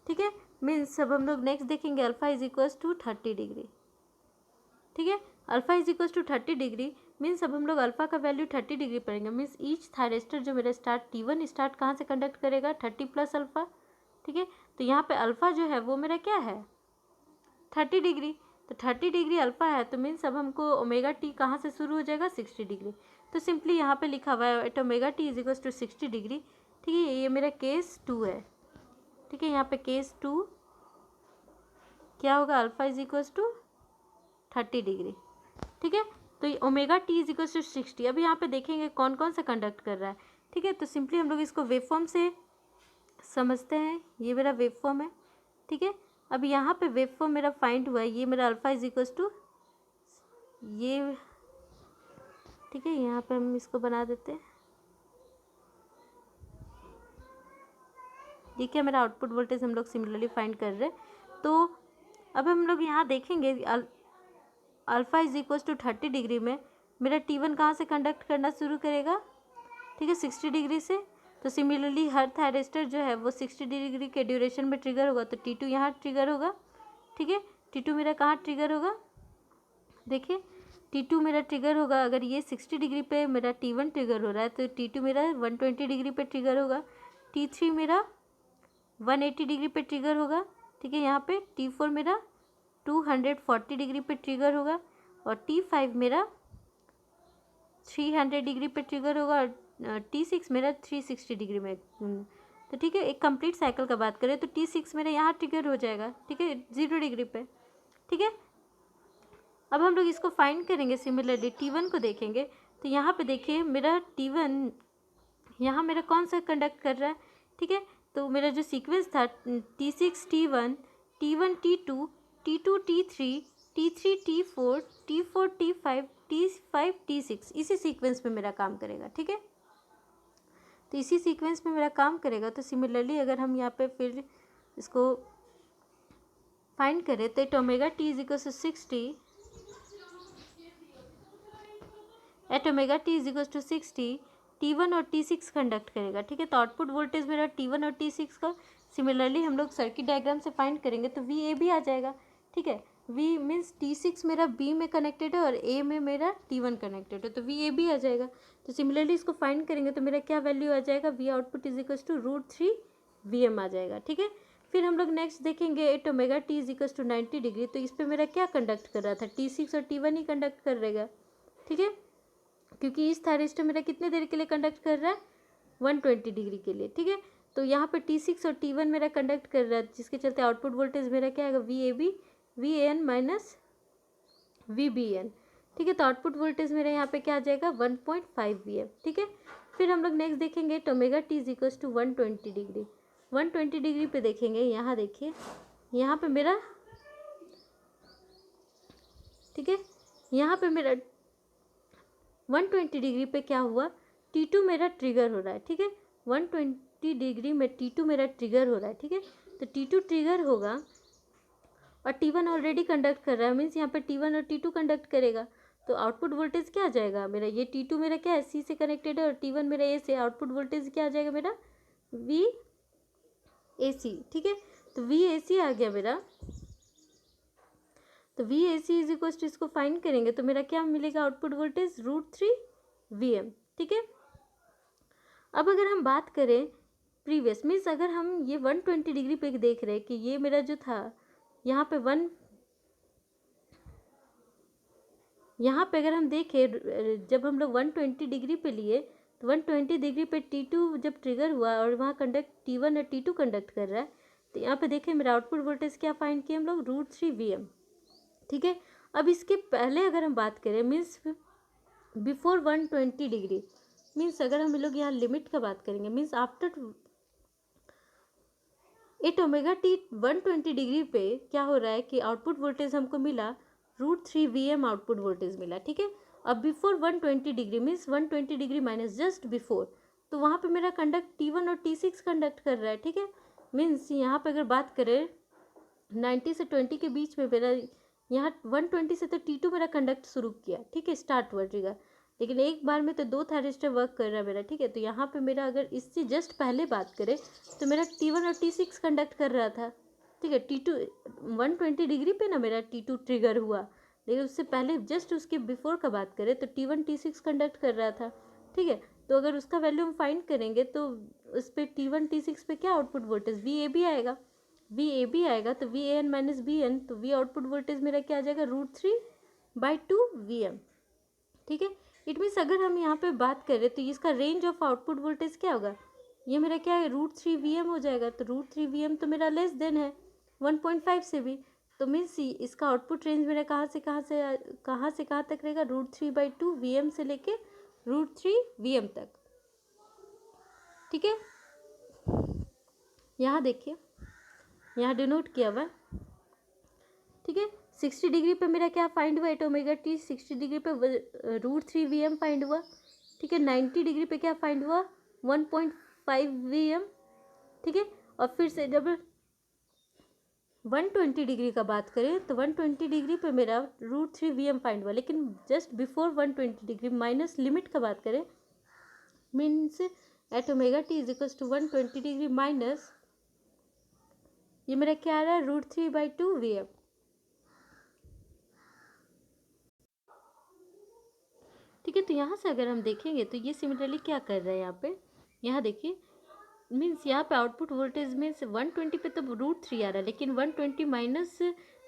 ठीक है, मीन्स अब हम लोग नेक्स्ट देखेंगे alpha is equals to 30 degree. ठीक है, alpha is equals to 30 degree means अब हम लोग अल्फ़ा का वैल्यू 30 डिग्री पढ़ेंगे। मीन्स ईच थायरिस्टर जो मेरा स्टार्ट T1 स्टार्ट कहाँ से कंडक्ट करेगा 30 प्लस अल्फ़ा। ठीक है, तो यहाँ पे अल्फ़ा जो है वो मेरा क्या है 30 डिग्री। तो 30 डिग्री अल्फ़ा है, तो मीन्स अब हमको ओमेगा टी कहाँ से शुरू हो जाएगा 60 डिग्री। तो सिंपली यहाँ पे लिखा हुआ है at omega T is equals to 60 degree. ठीक है, ये मेरा केस 2 है। ठीक है, यहाँ पे केस 2 क्या होगा, alpha is equals to 30 degree. ठीक है, तो ये omega T is equals to 60। अब यहाँ पे देखेंगे कौन कौन सा कंडक्ट कर रहा है। ठीक है, तो सिंपली हम लोग इसको वेव फॉर्म से समझते हैं, ये मेरा वेव फॉर्म है। ठीक है, अब यहाँ पे वेव फॉर्म मेरा फाइंड हुआ है, ये मेरा अल्फ़ा इज इक्वल्स टू ये। ठीक है, यहाँ पे हम इसको बना देते हैं, ये क्या मेरा आउटपुट वोल्टेज हम लोग सिमिलरली फाइंड कर रहे हैं। तो अब हम लोग यहाँ देखेंगे alpha is equals to 30 degree में मेरा T1 कहाँ से कंडक्ट करना शुरू करेगा, ठीक है 60 डिग्री से। तो सिमिलरली हर थायरिस्टर जो है वो 60 डिग्री के ड्यूरेशन में ट्रिगर होगा, तो T2 यहाँ ट्रिगर होगा। ठीक है, T2 मेरा कहाँ ट्रिगर होगा, देखिए T2 मेरा ट्रिगर होगा, अगर ये 60 डिग्री पे मेरा T1 ट्रिगर हो रहा है तो T2 मेरा 120 डिग्री पे ट्रिगर होगा, T3 मेरा 180 डिग्री पे ट्रिगर होगा। ठीक है, यहाँ पे T4 मेरा 240 डिग्री पे ट्रिगर होगा और T5 मेरा 300 डिग्री पे ट्रिगर होगा और T6 मेरा 360 डिग्री में। तो ठीक है, एक कंप्लीट साइकिल का बात करें तो T6 मेरा यहाँ ट्रिगर हो जाएगा, ठीक है 0 डिग्री पे। ठीक है, अब हम लोग इसको फाइंड करेंगे सिमिलरली T1 को देखेंगे। तो यहाँ पे देखिए मेरा T1 यहाँ मेरा कौन सा कंडक्ट कर रहा है, ठीक है। तो मेरा जो सीक्वेंस था T6 T1 T1 T2 T2 T3 T3 T4 T4 T5 T5 T6 इसी सीक्वेंस में मेरा काम करेगा। ठीक है, तो इसी सीक्वेंस में मेरा काम करेगा। तो सिमिलरली अगर हम यहाँ पे फिर इसको फाइंड करें तो at omega T is equal to 60 at omega T is equal to 60 T1 और T6 कंडक्ट करेगा। ठीक है, तो आउटपुट वोल्टेज मेरा T1 और T6 का सिमिलरली हम लोग सर्किट डायग्राम से फाइंड करेंगे तो VA भी आ जाएगा। ठीक है, V मीन्स T6 मेरा B में कनेक्टेड है और A में मेरा T1 कनेक्टेड है, तो VA भी आ जाएगा। तो सिमिलरली इसको फाइंड करेंगे तो मेरा क्या वैल्यू आ जाएगा, V output is equal to √3 VM आ जाएगा। ठीक है, फिर हम लोग नेक्स्ट देखेंगे at omega T is equal to 90 degree. तो इस पर मेरा क्या कंडक्ट कर रहा था, T6 और T1 ही कंडक्ट कर रहेगा। ठीक है, क्योंकि इस थायरिस्टर मेरा कितने देर के लिए कंडक्ट कर रहा है, 120 डिग्री के लिए। ठीक है, तो यहाँ पे T6 और T1 मेरा कंडक्ट कर रहा है, जिसके चलते आउटपुट वोल्टेज मेरा क्या आएगा, VAB VAN माइनस VBN। ठीक है, तो आउटपुट वोल्टेज मेरा यहाँ पे क्या आ जाएगा, 1.5 VM। ठीक है, फिर हम लोग नेक्स्ट देखेंगे omega T is equal to 120 degree. 120 degree पे देखेंगे, यहाँ देखिए यहाँ पे मेरा, ठीक है, यहाँ पे मेरा 120 डिग्री पे क्या हुआ, T2 मेरा ट्रिगर हो रहा है। ठीक है, 120 डिग्री में T2 मेरा ट्रिगर हो रहा है। ठीक है, तो T2 ट्रिगर होगा और T1 ऑलरेडी कंडक्ट कर रहा है, मीन्स यहाँ पे T1 और T2 कंडक्ट करेगा। तो आउटपुट वोल्टेज क्या आ जाएगा मेरा, ये T2 मेरा क्या है, C से कनेक्टेड है और T1 मेरा A से, आउटपुट वोल्टेज क्या आ जाएगा मेरा, VAC। ठीक है, तो VAC आ गया मेरा। तो VAC इज इक्वल टू, इसको फाइंड करेंगे तो मेरा क्या मिलेगा, आउटपुट वोल्टेज √3 VM। ठीक है, अब अगर हम बात करें प्रीवियस, मीन्स अगर हम ये 120 डिग्री पे देख रहे हैं कि ये मेरा जो था यहाँ पे यहाँ पे अगर हम देखें, जब हम लोग 120 डिग्री पे लिए तो 120 डिग्री पे T2 जब ट्रिगर हुआ और वहाँ T1 और T2 कंडक्ट कर रहा है, तो यहाँ पे देखें मेरा आउटपुट वोल्टेज क्या फाइंड किया हम लोग, √3 VM। ठीक है, अब इसके पहले अगर हम बात करें, मीन्स बिफोर 120 डिग्री, मीन्स अगर हम लोग यहाँ लिमिट का बात करेंगे, means after at omega T 120 degree पे क्या हो रहा है कि आउटपुट वोल्टेज हमको मिला √3 VM आउटपुट वोल्टेज मिला। ठीक है, अब before 120 degree means 120 degree minus just before, तो वहाँ पे मेरा कंडक्ट T1 और T6 कंडक्ट कर रहा है। ठीक है, मीन्स यहाँ पे अगर बात करें 90 से 20 के बीच में मेरा यहाँ 120 से तो T2 मेरा कंडक्ट शुरू किया। ठीक है, स्टार्ट हुआ ट्रिगर, लेकिन एक बार में तो 2 थायरिस्टर वर्क कर रहा है मेरा। ठीक है, तो यहाँ पे मेरा अगर इससे जस्ट पहले बात करें तो मेरा T1 और T6 कंडक्ट कर रहा था। ठीक है, T2 120 डिग्री पे ना मेरा T2 ट्रिगर हुआ, लेकिन उससे पहले जस्ट उसके बिफोर का बात करें तो T1 T6 कंडक्ट कर रहा था। ठीक है, तो अगर उसका वैल्यू हम फाइंड करेंगे तो उस पर T1 T6 पे क्या आउटपुट वोल्टेज VAB आएगा, VAB आएगा तो VAN माइनस BN, तो V आउटपुट वोल्टेज मेरा क्या आ जाएगा, √3/2 VM। ठीक है, इट मीन्स अगर हम यहाँ पे बात करें तो इसका रेंज ऑफ आउटपुट वोल्टेज क्या होगा, ये मेरा क्या है, √3 VM हो जाएगा। तो √3 VM तो मेरा लेस देन है 1.5 से भी, तो मीन्स इसका आउटपुट रेंज मेरा कहाँ से कहाँ तक रहेगा, √3/2 VM से लेके √3 VM तक। ठीक है, यहाँ देखिए यहाँ डिनोट किया हुआ। ठीक है, 60 डिग्री पे मेरा क्या फाइंड हुआ, एट ओमेगा टी 60 डिग्री पे √3 VM फाइंड हुआ। ठीक है, 90 डिग्री पे क्या फाइंड हुआ, 1.5 VM। ठीक है, और फिर से जब 120 डिग्री का बात करें तो 120 डिग्री पे मेरा √3 VM फाइंड हुआ, लेकिन just before 120 degree minus limit का बात करें, means at omega T is equal to 120 degree minus ये मेरा क्या आ रहा है, √3/2 VM। ठीक है, तो यहाँ से अगर हम देखेंगे तो ये सिमिलरली क्या कर रहा है यहाँ देखिए, मीन्स यहाँ पे आउटपुट वोल्टेज मीन्स 120 पे तो √3 आ रहा है, लेकिन 120 minus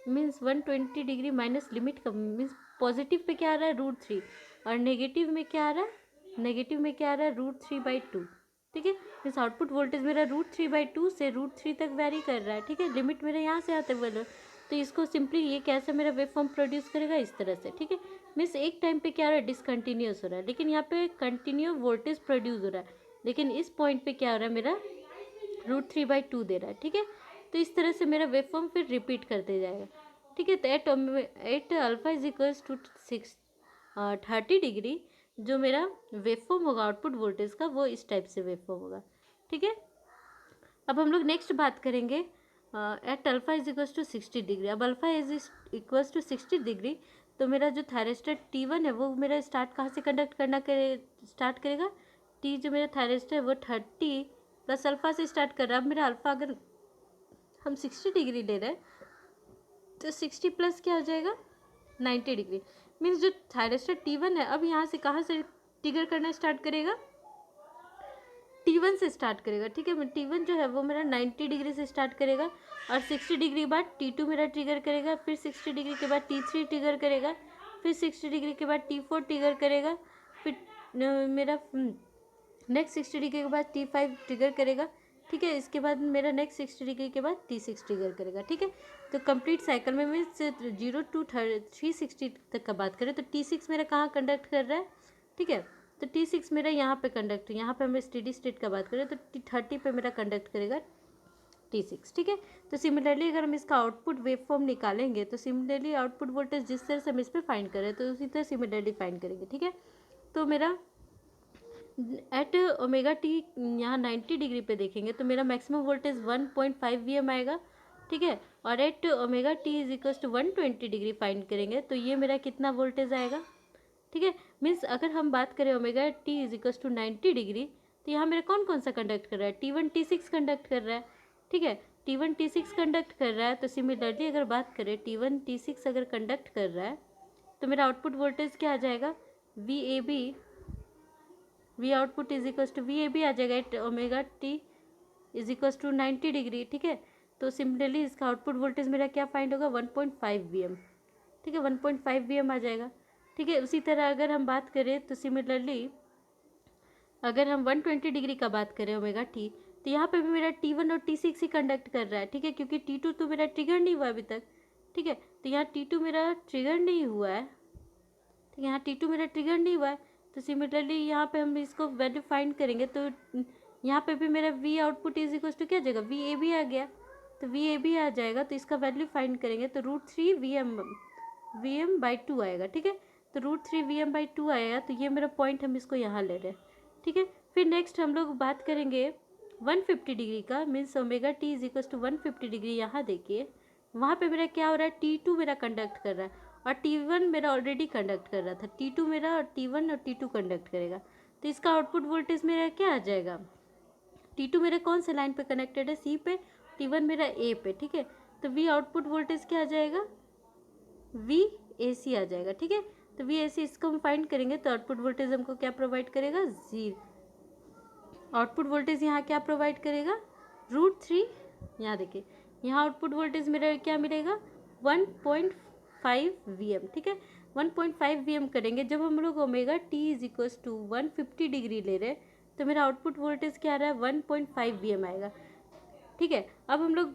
means 120 degree minus limit का मीन्स पॉजिटिव पे क्या आ रहा है, √3, और नेगेटिव में क्या आ रहा है, √3/2। ठीक है, मीन्स आउटपुट वोल्टेज मेरा √3/2 से √3 तक वेरी कर रहा है। ठीक है, लिमिट मेरे यहाँ से आते बोलो, तो इसको सिंपली ये कैसे मेरा वेव फॉर्म प्रोड्यूस करेगा, इस तरह से। ठीक है, मीन्स एक टाइम पे क्या हो रहा है, डिसकंटिन्यूस हो रहा है, लेकिन यहाँ पे कंटिन्यू वोल्टेज प्रोड्यूस हो रहा है, लेकिन इस पॉइंट पे क्या हो रहा है मेरा √3/2 दे रहा है, ठीक है। तो इस तरह से मेरा वेव फॉर्म फिर रिपीट करते जाएगा, ठीक है। तो at alpha is equals to 30 degree जो मेरा वेव फॉर्म होगा आउटपुट वोल्टेज का, वो इस टाइप से वेव फॉर्म होगा, ठीक है। अब हम लोग नेक्स्ट बात करेंगे at alpha is equals to 60 degree. अब alpha is equals to 60 degree, तो मेरा जो थायरिस्टर T1 है वो मेरा स्टार्ट कहाँ से कंडक्ट करना स्टार्ट करेगा, T जो मेरा थायरिस्टर है वो 30 प्लस अल्फा से स्टार्ट कर रहा है। अब मेरा अल्फा अगर हम 60 डिग्री ले रहे हैं तो 60 प्लस क्या हो जाएगा 90 डिग्री। मीन्स जो थायरिस्टर T1 है अब यहाँ से कहाँ से ट्रिगर करना स्टार्ट करेगा, T1 से स्टार्ट करेगा, ठीक है। T1 जो है वो मेरा 90 डिग्री से स्टार्ट करेगा और 60 डिग्री बाद T2 मेरा ट्रिगर करेगा, फिर 60 डिग्री के बाद T3 ट्रिगर करेगा, फिर 60 डिग्री के बाद T4 ट्रिगर करेगा, फिर मेरा नेक्स्ट 60 डिग्री के बाद T5 ट्रिगर करेगा, ठीक है। इसके बाद मेरा नेक्स्ट 60 डिग्री के बाद T6 ट्रिगर करेगा, ठीक है। तो कंप्लीट साइकिल में मीन्स 0 to 360 तक का बात करें तो T6 मेरा कहाँ कंडक्ट कर रहा है, ठीक है। तो T6 मेरा यहाँ पे कंडक्ट, यहाँ पे हमें स्टेडी स्टेट का बात करें तो T30 पे मेरा कंडक्ट करेगा T6, ठीक है। तो सिमिलरली अगर हम इसका आउटपुट वेव फॉर्म निकालेंगे तो सिमिलरली आउटपुट वोल्टेज जिस तरह से हम इस पर फाइंड करें तो उसी तरह सिमिलरली फाइंड करेंगे, ठीक है। तो मेरा एट ओमेगा टी यहाँ 90 डिग्री पे देखेंगे तो मेरा मैक्सिमम वोल्टेज 1.5 वी आएगा, ठीक है। और at omega T is equals to 120 degree find करेंगे तो ये मेरा कितना वोल्टेज आएगा, ठीक है। मीन्स अगर हम बात करें omega T is equals to 90 degree तो यहाँ मेरा कौन कौन सा कंडक्ट कर रहा है, T1 T6 कंडक्ट कर रहा है, ठीक है। T1 T6 कंडक्ट कर रहा है तो सिमिलरली अगर बात करें T1 T6 अगर कंडक्ट कर रहा है तो मेरा आउटपुट वोल्टेज क्या आ जाएगा, V output is equals to VAB आ जाएगा at omega T is equals to 90 degree, ठीक है। तो सिमिलरली इसका आउटपुट वोल्टेज मेरा क्या फाइंड होगा 1.5 VM, ठीक है। 1.5 VM आ जाएगा, ठीक है। उसी तरह अगर हम बात करें तो सिमिलरली अगर हम 120 डिग्री का बात करें ओमेगा टी तो यहाँ पे भी मेरा T1 और T6 ही कंडक्ट कर रहा है, ठीक है, क्योंकि T2 तो मेरा ट्रिगर नहीं हुआ अभी तक, ठीक है। तो यहाँ T2 मेरा ट्रिगर नहीं हुआ है, ठीक है, यहाँ T2 मेरा ट्रिगर नहीं हुआ है। तो सिमिलरली यहाँ पे हम इसको वैल्यू फाइंड करेंगे तो यहाँ पे भी मेरा V output is equal to क्या आ जाएगा, VAB आ गया, तो VAB आ जाएगा। तो इसका वैल्यू फाइंड करेंगे तो √3 VM/2 आएगा, ठीक है। तो √3 VM/2 आएगा, तो ये मेरा पॉइंट हम इसको यहाँ ले रहे हैं, ठीक है। फिर नेक्स्ट हम लोग बात करेंगे 150 डिग्री का, means omega T is equal to 150 degree. यहाँ देखिए वहाँ पे मेरा क्या हो रहा है, T2 मेरा कंडक्ट कर रहा है और T1 मेरा ऑलरेडी कंडक्ट कर रहा था। T2 मेरा और T1 और T2 कंडक्ट करेगा तो इसका आउटपुट वोल्टेज मेरा क्या आ जाएगा, T2 मेरा कौन से लाइन पे कनेक्टेड है, C पे, T1 मेरा A पे, ठीक है। तो V आउटपुट वोल्टेज क्या आ जाएगा, VAC आ जाएगा, ठीक है। तो VAC इसको हम फाइंड करेंगे तो आउटपुट वोल्टेज हमको क्या प्रोवाइड करेगा, आउटपुट वोल्टेज यहाँ क्या प्रोवाइड करेगा, √3, यहाँ देखिए यहाँ आउटपुट वोल्टेज मेरा क्या मिलेगा 1.5 VM, ठीक है। 1.5 VM करेंगे जब हम लोग omega T is equals to 150 degree ले रहे हैं तो मेरा आउटपुट वोल्टेज क्या आ रहा है 1.5 VM आएगा, ठीक है। अब हम लोग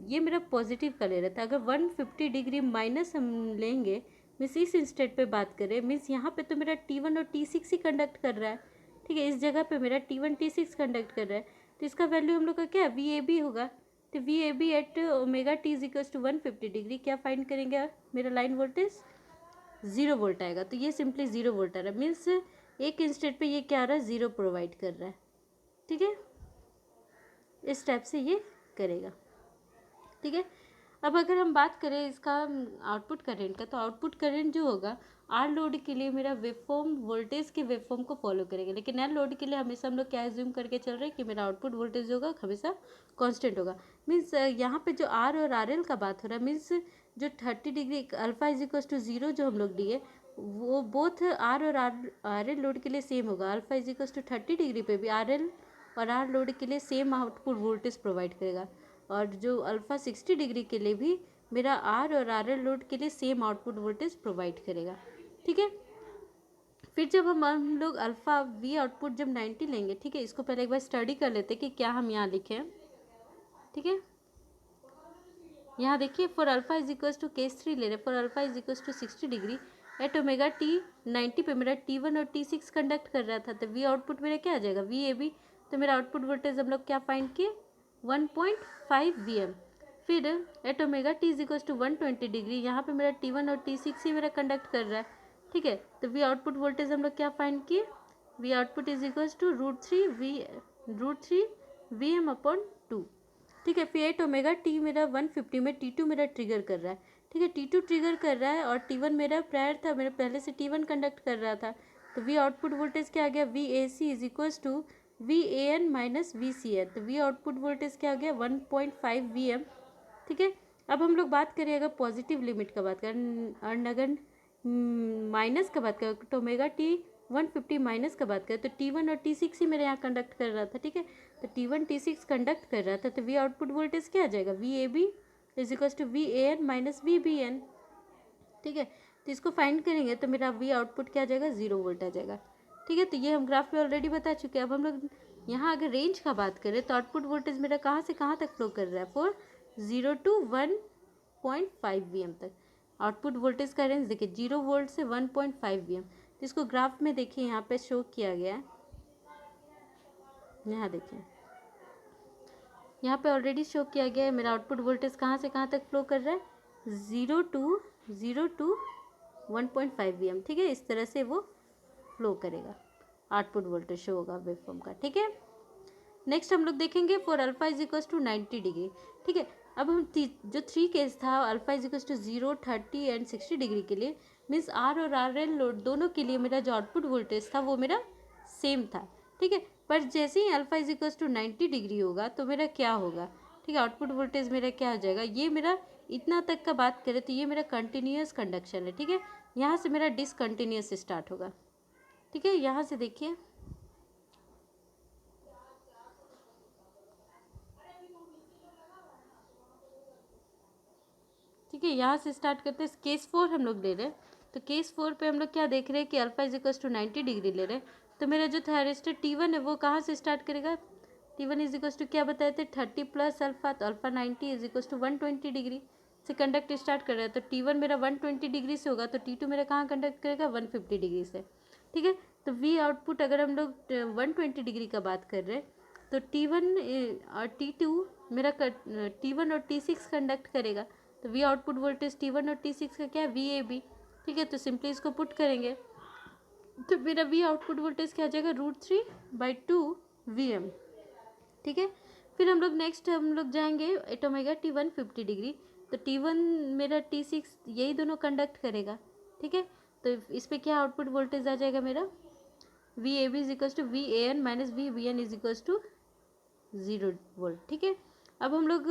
ये मेरा पॉजिटिव का ले रहा था, अगर 150 डिग्री माइनस हम लेंगे मीन्स इस इंस्टेट पे बात करें, मीन्स यहाँ पे तो मेरा T1 और T6 ही कंडक्ट कर रहा है, ठीक है। इस जगह पे मेरा T1 T6 कंडक्ट कर रहा है तो इसका वैल्यू हम लोग का क्या VAB होगा। तो VAB at omega T is equals to 150 degree क्या फाइंड करेंगे, मेरा लाइन वोल्टेज 0 वोल्ट आएगा। तो ये सिंपली 0 वोल्ट आ रहा है, मीन्स एक इंस्टेट पे ये क्या आ रहा है 0 प्रोवाइड कर रहा है, ठीक है। इस टाइप से ये करेगा, ठीक है। अब अगर हम बात करें इसका आउटपुट करंट का तो आउटपुट करंट जो होगा आर लोड के लिए मेरा वेवफॉर्म वोल्टेज के वेवफॉर्म को फॉलो करेंगे, लेकिन एल लोड के लिए हमेशा हम लोग क्या एज्यूम करके चल रहे हैं कि मेरा आउटपुट वोल्टेज होगा हमेशा कांस्टेंट होगा। मीन्स यहाँ पे जो आर और आर एल का बात हो रहा है, मीन्स जो 30 degree alpha is equal to 0 जो हम लोग दिए वो बोथ आर और आर एल लोड के लिए सेम होगा। Alpha is equal to 30 degree पे भी आर एल और आर लोड के लिए सेम आउटपुट वोल्टेज प्रोवाइड करेगा और जो अल्फ़ा 60 डिग्री के लिए भी मेरा आर और आर एल लोड के लिए सेम आउटपुट वोल्टेज प्रोवाइड करेगा, ठीक है। फिर जब हम लोग अल्फ़ा वी आउटपुट जब 90 लेंगे, ठीक है, इसको पहले एक बार स्टडी कर लेते हैं कि क्या हम यहाँ लिखे हैं, ठीक है। यहाँ देखिए for alpha is equals to case 3 ले रहे, for alpha is equals to 60 degree at omega T 90 पे मेरा T1 और T6 कंडक्ट कर रहा था तो वी आउटपुट मेरा क्या आ जाएगा VAB। तो मेरा आउटपुट वोल्टेज हम लोग क्या फाइंड किए 1.5 Vm। फिर at omega T is equal to 120 degree, यहाँ पे मेरा T1 और T6 ही मेरा कंडक्ट कर रहा है, ठीक है। तो वी आउटपुट वोल्टेज हम लोग क्या फाइंड किए, V output is equal to √3 Vm upon 2, ठीक है। फिर एट ओमेगा टी मेरा 150 में T2 मेरा ट्रिगर कर रहा है, ठीक है। T2 ट्रिगर कर रहा है और T1 मेरा प्रायर था, मेरा पहले से T1 कंडक्ट कर रहा था। तो वी आउटपुट वोल्टेज क्या आ गया, V A C is equal to V A N minus V C N. तो वी आउटपुट वोल्टेज क्या आ गया, 1.5 Vm, ठीक है। अब हम लोग बात करें अगर पॉजिटिव लिमिट का बात करें और अगर माइनस का बात करें तो ओमेगा टी 150 माइनस का बात करें तो T1 और T6 ही मेरे यहाँ कंडक्ट कर रहा था, ठीक है। तो T1 T6 कंडक्ट कर रहा था, तो वी आउटपुट वोल्टेज क्या आ जाएगा, V A B is equal to V A N minus V B N, ठीक है। तो इसको फाइंड करेंगे तो मेरा वी आउटपुट क्या आ जाएगा, 0 वोल्ट आ जाएगा, ठीक है। तो ये हम ग्राफ में ऑलरेडी बता चुके हैं। अब हम लोग यहाँ अगर रेंज का बात करें तो आउटपुट वोल्टेज मेरा कहाँ से कहाँ तक फ्लो कर रहा है, 0 to 1.5 Vm तक आउटपुट वोल्टेज का रेंज देखिए, 0 वोल्ट से 1.5 Vm। तो इसको ग्राफ में देखिए यहाँ पे शो किया गया है, यहाँ देखिए यहाँ पे ऑलरेडी शो किया गया है मेरा आउटपुट वोल्टेज कहाँ से कहाँ तक फ्लो कर रहा है, 0 to 1.5 Vm, ठीक है। इस तरह से वो फ्लो करेगा, आउटपुट वोल्टेज शो होगा वेवफॉर्म का, ठीक है। नेक्स्ट हम लोग देखेंगे for alpha is equal to 90 degree, ठीक है। अब हम जो 3 केस था alpha is equal to 0, 30 and 60 degree के लिए, मीन्स आर और आर एल लोड दोनों के लिए मेरा जो आउटपुट वोल्टेज था वो मेरा सेम था, ठीक है। पर जैसे ही alpha is equal to 90 degree होगा तो मेरा क्या होगा, ठीक है, आउटपुट वोल्टेज मेरा क्या हो जाएगा, ये मेरा इतना तक का बात करें तो ये मेरा कंटिन्यूस कंडक्शन है, ठीक है। यहाँ से मेरा डिसकंटिन्यूस स्टार्ट होगा, ठीक है। यहाँ से देखिए ठीक है, यहाँ से स्टार्ट करते हैं। केस 4 हम लोग ले रहे हैं, तो केस 4 पे हम लोग क्या देख रहे हैं कि alpha is equal to 90 degree ले रहे हैं। तो मेरा जो थायरिस्टर T1 है वो कहाँ से स्टार्ट करेगा, T1 इज इक्वल टू क्या बताए थे 30 प्लस अल्फा, तो alpha 90 is equal to 120 degree से कंडक्ट स्टार्ट कर रहा है। तो T1 मेरा 120 डिग्री से होगा, तो T2 मेरा कहाँ कंडक्ट करेगा 150 डिग्री से, ठीक है। तो वी आउटपुट अगर हम लोग 120 डिग्री का बात कर रहे हैं तो T1 और T2 मेरा T1 और T6 कंडक्ट करेगा। तो वी आउटपुट वोल्टेज T1 और T6 का क्या है, वी ए बी, ठीक है। तो सिंपली इसको पुट करेंगे तो मेरा वी आउटपुट वोल्टेज क्या आ जाएगा, √3/2 Vm, ठीक है। फिर हम लोग नेक्स्ट हम लोग जाएंगे एट ओमेगा टी 150 डिग्री, तो T1 मेरा T6 यही दोनों कंडक्ट करेगा, ठीक है। तो इस पर क्या आउटपुट वोल्टेज आ जाएगा मेरा, V A B is equal to V A N minus V B N is equal to 0 volt, ठीक है। अब हम लोग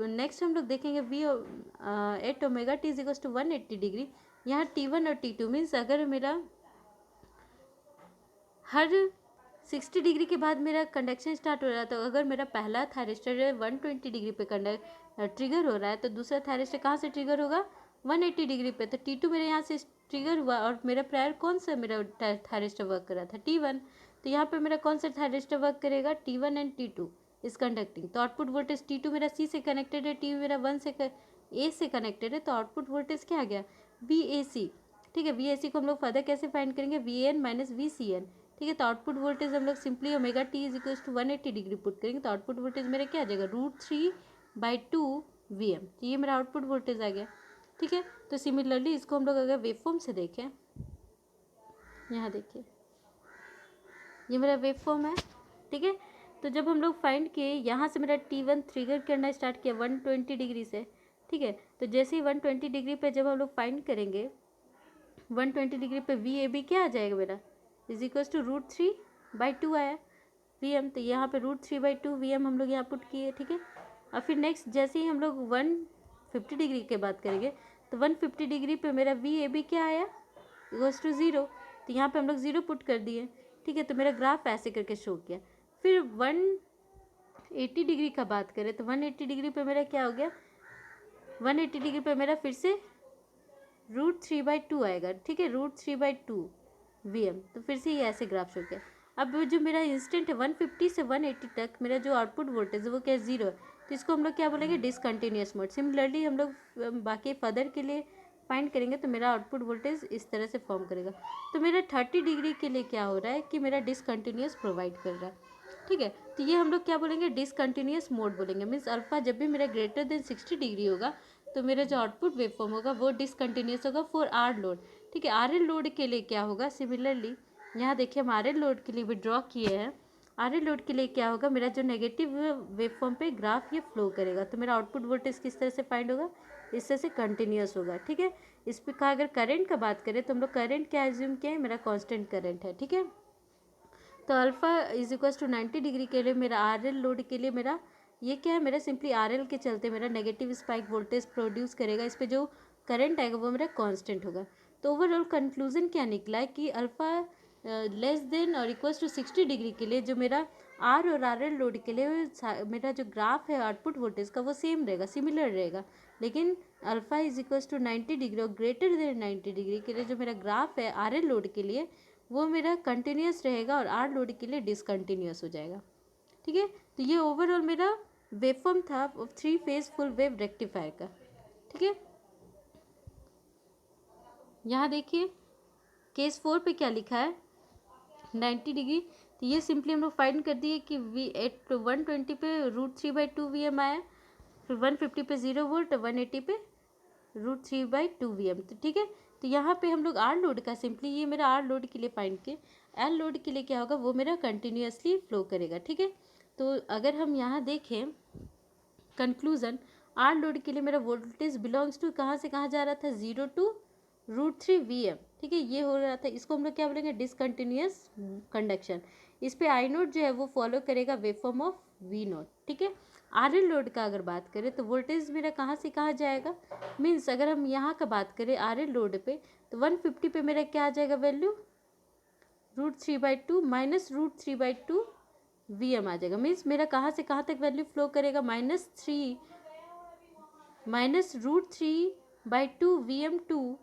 नेक्स्ट हम लोग देखेंगे V at omega T is equal to 180 degree. यहाँ T1 और T2 मीन्स अगर मेरा हर 60 डिग्री के बाद मेरा कंडक्शन स्टार्ट हो रहा है, तो अगर मेरा पहला थायरिस्टर 120 डिग्री पे ट्रिगर हो रहा है तो दूसरा थायरिस्टर कहाँ से ट्रिगर होगा, 180 डिग्री पे। तो T2 मेरे यहाँ से ट्रिगर हुआ और मेरा प्रायर कौन सा मेरा थायरिस्टर वर्क कर रहा था, T1। तो यहाँ पे मेरा कौन सा थायरिस्टर वर्क करेगा, T1 and T2 is conducting. तो आउटपुट वोल्टेज T2 मेरा C से कनेक्टेड है, T मेरा 1 से A से कनेक्टेड है, तो आउटपुट वोल्टेज क्या आ गया, VAC, ठीक है। VAC को हम लोग फर्दर कैसे फाइंड करेंगे, VAN माइनस VCN, ठीक है। तो आउटपुट वोल्टेज हम लोग simply omega T is equal to 180 degree put करेंगे तो आउटपुट वोल्टेज मेरा क्या आ जाएगा, √3/2 Vm। तो ये मेरा आउटपुट वोल्टेज आ गया, ठीक है। तो सिमिलरली इसको हम लोग अगर वेवफॉर्म से देखें, यहाँ देखिए ये मेरा वेवफॉर्म है, ठीक है। तो जब हम लोग फाइंड किए यहाँ से मेरा T1 ट्रिगर करना स्टार्ट किया 120 डिग्री से, ठीक है। तो जैसे ही 120 डिग्री पे जब हम लोग फाइंड करेंगे 120 डिग्री पे वी ए बी क्या आ जाएगा मेरा, इज इक्वल टू √3/2 आया Vm। तो यहाँ पे √3/2 Vm हम लोग यहाँ पुट किए, ठीक है। और फिर नेक्स्ट जैसे ही हम लोग 150 डिग्री की बात करेंगे तो 150 डिग्री पे मेरा वी ए बी क्या आया, इक्वल्स टू 0। तो यहाँ पे हम लोग 0 पुट कर दिए, ठीक है। तो मेरा ग्राफ ऐसे करके शो किया। फिर 180 डिग्री का बात करें तो 180 डिग्री पे मेरा क्या हो गया, 180 डिग्री पे मेरा फिर से √3/2 आएगा, ठीक है, √3/2 Vm। तो फिर से ये ऐसे ग्राफ शो किया। अब जो मेरा इंस्टेंट है 150 से 180 तक मेरा जो आउटपुट वोल्टेज है वो क्या 0 है, तो इसको हम लोग क्या बोलेंगे, डिसकंटिन्यूस मोड। सिमिलरली हम लोग बाकी फर्दर के लिए फाइंड करेंगे तो मेरा आउटपुट वोल्टेज इस तरह से फॉर्म करेगा। तो मेरा 30 डिग्री के लिए क्या हो रहा है कि मेरा डिसकंटिन्यूस प्रोवाइड कर रहा है, ठीक है। तो ये हम लोग क्या बोलेंगे, डिसकंटिन्यूस मोड बोलेंगे। मीन्स अल्फा जब भी मेरा ग्रेटर देन 60 डिग्री होगा तो मेरा जो आउटपुट वेवफॉर्म होगा वो डिसकंटिन्यूस होगा फॉर आर लोड। ठीक है। आर एल लोड के लिए क्या होगा, सिमिलरली यहाँ देखिए हम आर एल लोड के लिए भी ड्रॉ किए हैं। आर एल लोड के लिए क्या होगा, मेरा जो नेगेटिव वेवफॉर्म पे ग्राफ ये फ्लो करेगा तो मेरा आउटपुट वोल्टेज किस तरह से फाइंड होगा, इस तरह से कंटिन्यूस होगा। ठीक है। इस पर का अगर करंट का बात करें तो हम लोग करंट क्या एज्यूम किया है, मेरा कांस्टेंट करंट है। ठीक है। तो alpha is equals to 90 degree के लिए मेरा आर एल लोड के लिए मेरा ये क्या है, मेरा सिंपली आर एल के चलते मेरा नेगेटिव स्पाइक वोल्टेज प्रोड्यूस करेगा। इस पर जो करंट आएगा वो मेरा कांस्टेंट होगा। तो ओवरऑल कंक्लूजन क्या निकला है कि अल्फ़ा लेस देन और इक्वल्स टू 60 डिग्री के लिए जो मेरा आर और आर एल लोड के लिए मेरा जो ग्राफ है आउटपुट वोल्टेज का वो सेम रहेगा, सिमिलर रहेगा। लेकिन alpha is equals to 90 degree और ग्रेटर देन 90 डिग्री के लिए जो मेरा ग्राफ है आर एल लोड के लिए वो मेरा कंटिन्यूस रहेगा और आर लोड के लिए डिसकंटिन्यूस हो जाएगा। ठीक है। तो ये ओवरऑल मेरा वेवफॉर्म था 3 फेज फुल वेव रेक्टिफायर का। ठीक है। यहाँ देखिए केस 4 पे क्या लिखा है, 90 डिग्री। तो ये सिंपली हम लोग फाइंड कर दिए कि वी एट 120 पे √3/2 VM आया, फिर 150 पे 0 वोल्ट, 180 पे √3/2 VM। तो ठीक है। तो यहाँ पे हम लोग आर लोड का सिंपली ये मेरा आर लोड के लिए फाइंड किए। एल लोड के लिए क्या होगा, वो मेरा कंटिन्यूसली फ्लो करेगा। ठीक है। तो अगर हम यहाँ देखें कंक्लूजन, आर लोड के लिए मेरा वोल्टेज बिलोंग्स टू कहाँ से कहाँ जा रहा था, 0 टू √3 VM। ठीक है। ये हो रहा था, इसको हम लोग क्या बोलेंगे, डिसकंटिन्यूस कंडक्शन। इस पे आई नोट जो है वो फॉलो करेगा वेवफॉर्म ऑफ वी नोट। ठीक है। आर एल लोड का अगर बात करें तो वोल्टेज मेरा कहाँ से कहाँ जाएगा, मीन्स अगर हम यहाँ का बात करें आर एल लोड पे तो 150 पे मेरा क्या आ जाएगा वैल्यू, √3/2 माइनस √3/2 VM आ जाएगा। मीन्स मेरा कहाँ से कहाँ तक वैल्यू फ्लो करेगा, -√3/2 VM2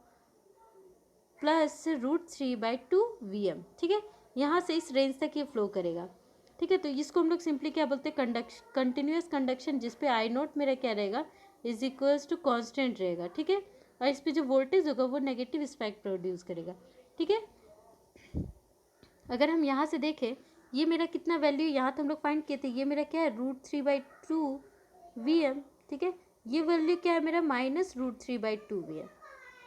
प्लस √3/2 VM। ठीक है। यहाँ से इस रेंज तक ये फ्लो करेगा। ठीक है। तो इसको हम लोग सिंपली क्या बोलते हैं, कंटिन्यूस कंडक्शन, जिसपे आई नोट मेरा क्या रहेगा, इज इक्वल्स टू कॉन्स्टेंट रहेगा। ठीक है। और इस पर जो वोल्टेज होगा वो नेगेटिव स्पाइक प्रोड्यूस करेगा। ठीक है। अगर हम यहाँ से देखें ये मेरा कितना वैल्यू यहाँ तो हम लोग फाइंड किए थे, ये मेरा क्या है √3/2 VM। ठीक है। ये वैल्यू क्या है मेरा -√3/2 VM।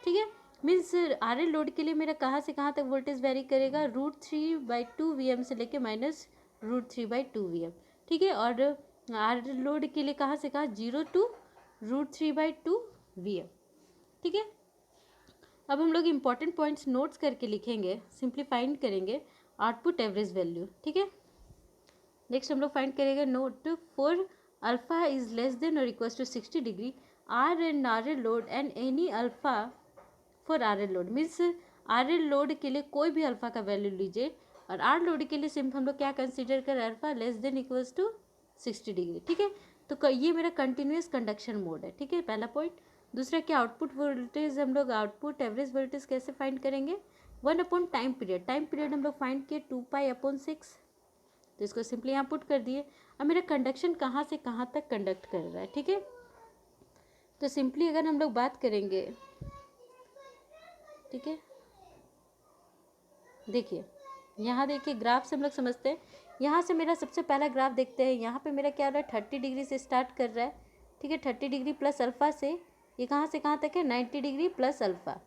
ठीक है। मीन्स आर एल लोड के लिए मेरा कहाँ से कहाँ तक वोल्टेज वेरी करेगा, √3/2 VM से लेके -√3/2 VM। ठीक है। और आर एल लोड के लिए कहाँ से कहाँ, 0 टू √3/2 VM। ठीक है। अब हम लोग इंपॉर्टेंट पॉइंट्स नोट्स करके लिखेंगे, सिंपली फाइंड करेंगे आउटपुट एवरेज वैल्यू। ठीक है। नेक्स्ट हम लोग फाइंड करेंगे note for alpha is less than और equals to 60 degree R and R L load and any alpha for R L load. Means R L load के लिए कोई भी अल्फा का वैल्यू लीजिए और आर लोड के लिए सिर्फ हम लोग क्या कंसीडर करें, alpha less than equals to 60 degree. ठीक है। तो ये मेरा कंटिन्यूस कंडक्शन मोड है। ठीक है, पहला पॉइंट। दूसरा क्या, आउटपुट वोल्टेज हम लोग आउटपुट एवरेज वोल्टेज कैसे फाइंड करेंगे, 1 टाइम पीरियड। टाइम पीरियड हम लोग फाइंड किए 2π/6, तो इसको सिंपली यहाँ पुट कर दिए। अब मेरा कंडक्शन कहाँ से कहाँ तक कंडक्ट कर रहा है। ठीक है। तो सिंपली अगर हम लोग बात करेंगे, ठीक है, देखिए यहाँ देखिए ग्राफ से हम लोग समझते हैं। यहाँ से मेरा सबसे पहला ग्राफ देखते हैं, यहाँ पे मेरा क्या हो रहा है, 30 डिग्री से स्टार्ट कर रहा है। ठीक है, 30 डिग्री प्लस अल्फ़ा से ये कहाँ से कहाँ तक है, 90 डिग्री प्लस अल्फ़ा।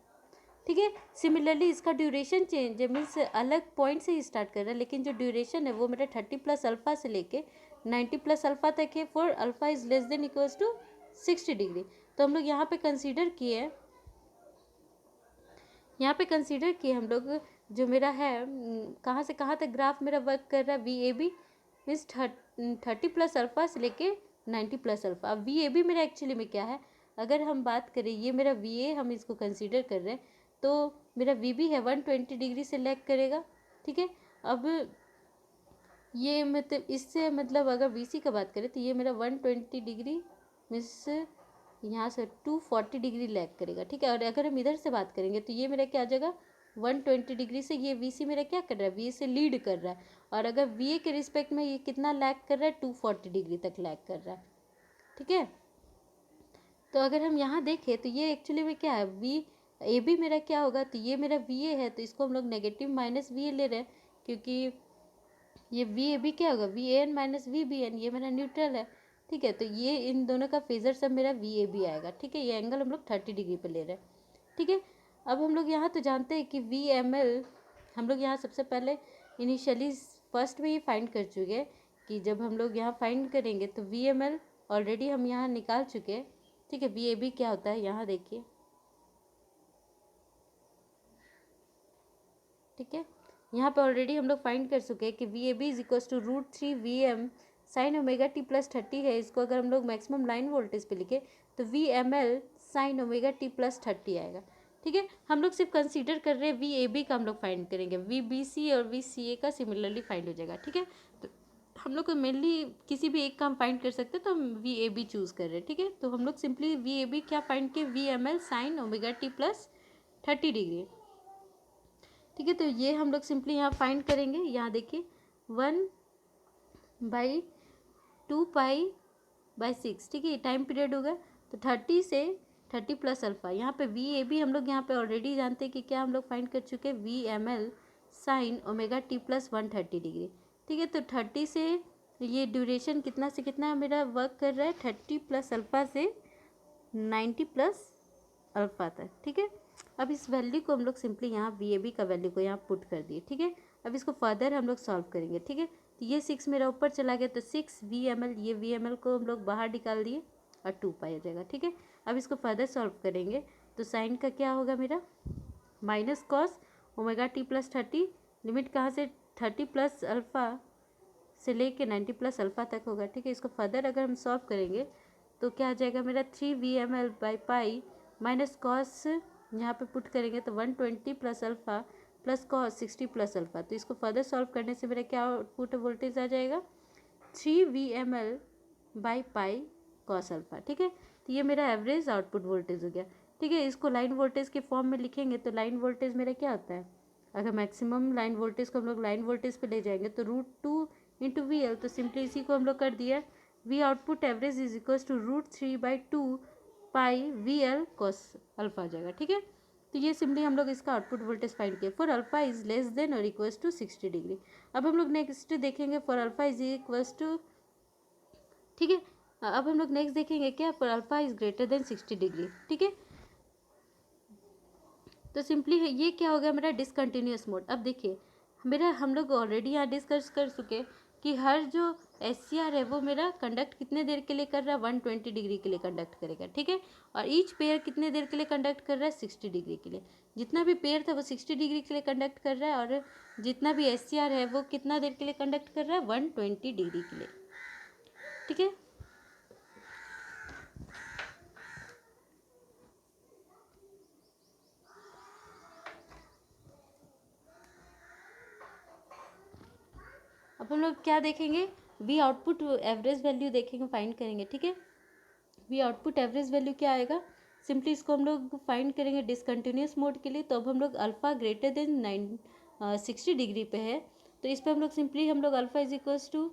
ठीक है। सिमिलरली इसका ड्यूरेशन चेंज है, मीन्स अलग पॉइंट से ही स्टार्ट कर रहा है, लेकिन जो ड्यूरेशन है वो मेरा 30 प्लस अल्फ़ा से लेके 90 प्लस अल्फ़ा तक है for alpha is less than equals to 60 degree. तो हम लोग यहाँ पे कंसीडर किए, यहाँ पे कंसीडर किए हम लोग जो मेरा है कहाँ से कहाँ तक ग्राफ मेरा वर्क कर रहा है, VAB मीन्स 30 प्लस अल्फ़ा से लेके 90 प्लस अल्फ़ा। अब VAB मेरा एक्चुअली में क्या है, अगर हम बात करें ये मेरा VA हम इसको कंसीडर कर रहे हैं, तो मेरा VB है 120 डिग्री से लैग करेगा। ठीक है। अब ये मतलब इससे मतलब अगर VC का बात करें तो ये मेरा 120 डिग्री मीन्स यहाँ से 240 डिग्री लैग करेगा। ठीक है। और अगर हम इधर से बात करेंगे तो ये मेरा क्या आ जाएगा, 120 डिग्री से ये VC मेरा क्या कर रहा है, VA से लीड कर रहा है। और अगर VA के रिस्पेक्ट में ये कितना लैग कर रहा है, 240 डिग्री तक लैग कर रहा है। ठीक है। तो अगर हम यहाँ देखें तो ये एक्चुअली में क्या है, VAB मेरा क्या होगा, तो ये मेरा VA है तो इसको हम लोग नेगेटिव -VA ले रहे हैं, क्योंकि ये वी ए बी क्या होगा, V A N minus V B N, ये मेरा न्यूट्रल है, ठीक है। तो ये इन दोनों का फेजर सब मेरा वी ए बी आएगा, ठीक है। ये एंगल हम लोग 30 डिग्री पे ले रहे हैं, ठीक है। अब हम लोग यहाँ तो जानते हैं कि वी एम एल हम लोग यहाँ सबसे पहले इनिशियली फर्स्ट में ये फाइंड कर चुके हैं कि जब हम लोग यहाँ फाइंड करेंगे तो वी एम एल ऑलरेडी हम यहाँ निकाल चुके हैं, ठीक है। वी ए बी क्या होता है यहाँ देखिए, ठीक है। यहाँ पे ऑलरेडी हम लोग फाइंड कर चुके हैं कि V A B is equals to √3 V M sine omega T plus 30 है। इसको अगर हम लोग मैक्सिमम लाइन वोल्टेज पे लिखे तो V M L sine omega T plus 30 आएगा, ठीक है। हम लोग सिर्फ कंसीडर कर रहे हैं वी ए बी का हम लोग फाइंड करेंगे, वी बी सी और वी सी ए का सिमिलरली फाइंड हो जाएगा, ठीक है। तो हम लोग को मेनली किसी भी एक का हम फाइंड कर सकते हैं, तो हम वी ए बी चूज़ कर रहे हैं, ठीक है। तो हम लोग सिंपली वी ए बी क्या फाइंड किए, V M L sine omega T plus 30 degree, ठीक है। तो ये हम लोग सिंपली यहाँ फाइंड करेंगे। यहाँ देखिए 1/2 पाई/6, ठीक है। ये टाइम पीरियड होगा, तो 30 से 30 प्लस अल्फ़ा। यहाँ पे वी ए बी हम लोग यहाँ पे ऑलरेडी जानते हैं कि क्या हम लोग फाइंड कर चुके हैं, V M L sine omega T plus 130 degree, ठीक है। तो 30 से ये ड्यूरेशन कितना से कितना मेरा वर्क कर रहा है, 30 प्लस अल्फ़ा से 90 प्लस अल्फ़ा तक, ठीक है। अब इस वैल्यू को हम लोग सिंपली यहाँ वी ए बी का वैल्यू को यहाँ पुट कर दिए, ठीक है। अब इसको फर्दर हम लोग सॉल्व करेंगे, ठीक है। तो ये 6 मेरा ऊपर चला गया, तो 6 वी एम एल, ये वी एम एल को हम लोग बाहर निकाल दिए और 2 पाई हो जाएगा, ठीक है। अब इसको फर्दर सॉल्व करेंगे तो साइन का क्या होगा मेरा, minus cos omega T plus 30, limit कहाँ से 30 प्लस अल्फ़ा से लेके 90 प्लस अल्फ़ा तक होगा, ठीक है। इसको फर्दर अगर हम सॉल्व करेंगे तो क्या आ जाएगा मेरा 3 V M L by pi minus cos, यहाँ पे पुट करेंगे तो 120 plus alpha plus cos 60 plus alpha. तो इसको फर्दर सॉल्व करने से मेरा क्या आउटपुट वोल्टेज आ जाएगा, 3 V M L by pi cos alpha, ठीक है। तो ये मेरा एवरेज आउटपुट वोल्टेज हो गया, ठीक है। इसको लाइन वोल्टेज के फॉर्म में लिखेंगे तो लाइन वोल्टेज मेरा क्या होता है, अगर मैक्सिमम लाइन वोल्टेज को हम लोग लाइन वोल्टेज पे ले जाएंगे तो √2 इंटू वी एल, तो सिंपली इसी को हम लोग कर दिया, V output average is equals to √3/2 pi V L cos alpha आ जाएगा, ठीक है। तो ये सिंपली हम लोग इसका आउटपुट वोल्टेज फाइंड किया for alpha is less than और इक्वल्स टू 60 डिग्री। अब हम लोग नेक्स्ट देखेंगे for alpha is equals to, ठीक है। अब हम लोग नेक्स्ट देखेंगे क्या, for alpha is greater than 60 degree, ठीक है। तो सिंपली ये क्या हो गया मेरा डिसकंटिन्यूस मोड। अब देखिए मेरा हम लोग ऑलरेडी यहाँ डिस्कस कर चुके कि हर जो एस सी आर है वो मेरा कंडक्ट कितने देर के लिए कर रहा है, 120 डिग्री के लिए कंडक्ट करेगा, ठीक है। और ईच पेयर कितने देर के लिए कंडक्ट कर रहा है, 60 डिग्री के लिए। जितना भी पेयर था वो 60 डिग्री के लिए कंडक्ट कर रहा है, और जितना भी एस सी आर है वो कितना देर के लिए कंडक्ट कर रहा है, 120 डिग्री के लिए, ठीक है। अब हम लोग क्या देखेंगे, वी आउटपुट एवरेज वैल्यू देखेंगे, फाइंड करेंगे, ठीक है। वी आउटपुट एवरेज वैल्यू क्या आएगा, सिंपली इसको हम लोग फाइंड करेंगे डिसकंटिन्यूस मोड के लिए। तो अब हम लोग अल्फ़ा ग्रेटर देन 60 डिग्री पे है, तो इस पर हम लोग सिंपली हम लोग alpha is equals to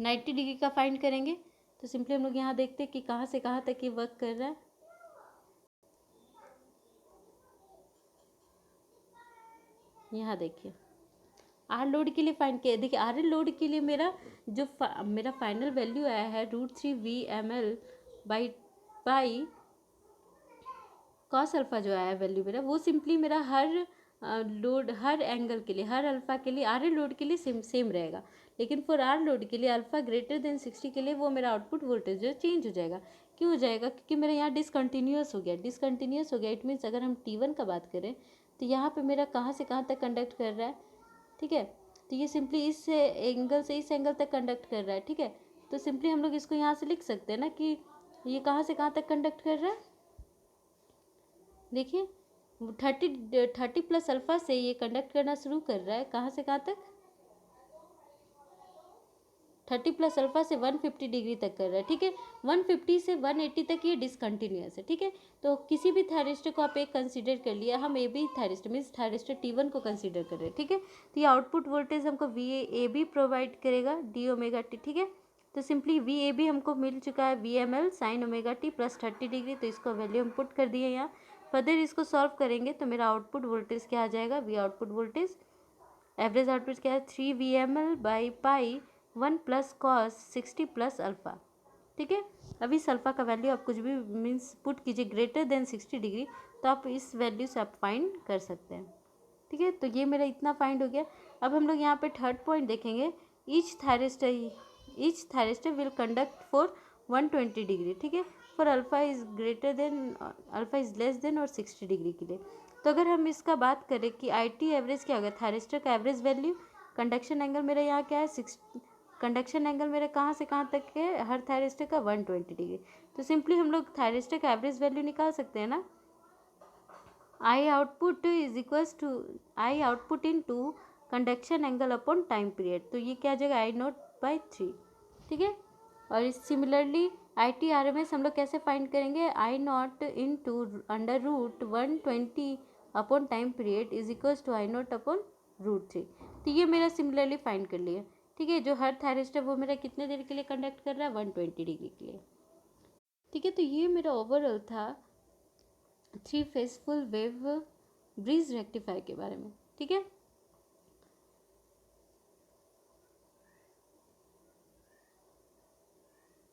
90 degree का फाइंड करेंगे। तो सिंपली हम लोग यहाँ देखते हैं कि कहाँ से कहाँ तक ये वर्क कर रहा है। यहाँ देखिए आर लोड के लिए फाइंड किया, देखिए आर एल लोड के लिए मेरा जो मेरा फाइनल वैल्यू आया है √3 V M L by pi cos alpha जो आया वैल्यू मेरा, वो सिंपली मेरा हर लोड हर एंगल के लिए हर अल्फ़ा के लिए आर एल लोड के लिए सेम रहेगा। लेकिन फॉर आर लोड के लिए अल्फ़ा ग्रेटर देन 60 के लिए वो मेरा आउटपुट वोल्टेज जो चेंज हो जाएगा। क्यों हो जाएगा, क्योंकि मेरा यहाँ डिसकंटिन्यूस हो गया। इट मीन्स अगर हम T1 का बात करें तो यहाँ पे मेरा कहाँ से कहाँ तक कंडक्ट कर रहा है, ठीक है। तो ये सिंपली इस एंगल से इस एंगल तक कंडक्ट कर रहा है, ठीक है। तो सिंपली हम लोग इसको यहाँ से लिख सकते हैं ना कि ये कहाँ से कहाँ तक कंडक्ट कर रहा है, देखिए 30 प्लस अल्फ़ा से ये कंडक्ट करना शुरू कर रहा है, कहाँ से कहाँ तक, 30 प्लस अल्फ़ा से 150 डिग्री तक कर रहा है, ठीक है। 150 से 180 तक ये डिसकंटिन्यूस है, ठीक है। तो किसी भी थायरिस्टर को आप एक कंसीडर कर लिया, हम A B thyristor means thyristor T1 को कंसीडर कर रहे हैं, ठीक है। तो ये आउटपुट वोल्टेज हमको वी ए बी प्रोवाइड करेगा डी ओमेगा टी, ठीक है। तो सिंपली वी ए बी हमको मिल चुका है V M L sine omega T plus 30 degree, तो इसको वैल्यू हम पुट कर दिए यहाँ। फर्दर इसको सॉल्व करेंगे तो मेरा आउटपुट वोल्टेज क्या आ जाएगा, V output voltage average output क्या है 3 VML by pi 1 plus cos 60 plus alpha. ठीक है, अब इस अल्फ़ा का वैल्यू आप कुछ भी मीन्स पुट कीजिए ग्रेटर देन 60 डिग्री, तो आप इस वैल्यू से आप फाइंड कर सकते हैं। ठीक है, तो ये मेरा इतना फाइंड हो गया। अब हम लोग यहाँ पे थर्ड पॉइंट देखेंगे, each thyristor will conduct for 120 degree. ठीक है, for alpha is greater than, alpha is less than और 60 डिग्री के लिए। तो अगर हम इसका बात करें कि आई टी एवरेज क्या होगा, थायरिस्टर का एवरेज वैल्यू, कंडक्शन एंगल मेरा यहाँ क्या है 6, कंडक्शन एंगल मेरा कहाँ से कहाँ तक है हर थायरिस्टर का 120 डिग्री। तो सिंपली हम लोग थायरिस्टर का एवरेज वैल्यू निकाल सकते हैं ना, I output is equals to I output into conduction angle upon time period. तो ये क्या आ जाएगा आई नॉट बाई 3। ठीक है, और similarly I T R M S हम लोग कैसे फाइंड करेंगे, I not into under root 120 upon time period is equals to I not upon √3। तो ये मेरा सिमिलरली फाइंड कर लिया। ठीक है, जो हर थायरिस्टर वो मेरा कितने देर के लिए कंडक्ट कर रहा है 120 डिग्री के लिए। ठीक है, तो ये मेरा ओवरऑल था 3 phase full wave bridge rectifier के बारे में। ठीक है,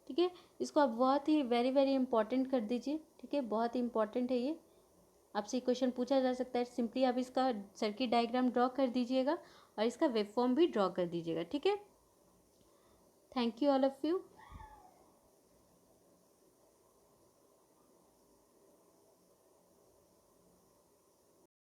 ठीक है, इसको आप बहुत ही वेरी वेरी इंपॉर्टेंट कर दीजिए। ठीक है, बहुत ही इंपॉर्टेंट है ये, आपसे क्वेश्चन पूछा जा सकता है। सिंपली आप इसका सर्किट डायग्राम ड्रॉ कर दीजिएगा और इसका वेव फॉर्म भी ड्रॉ कर दीजिएगा। ठीक है, thank you all of you.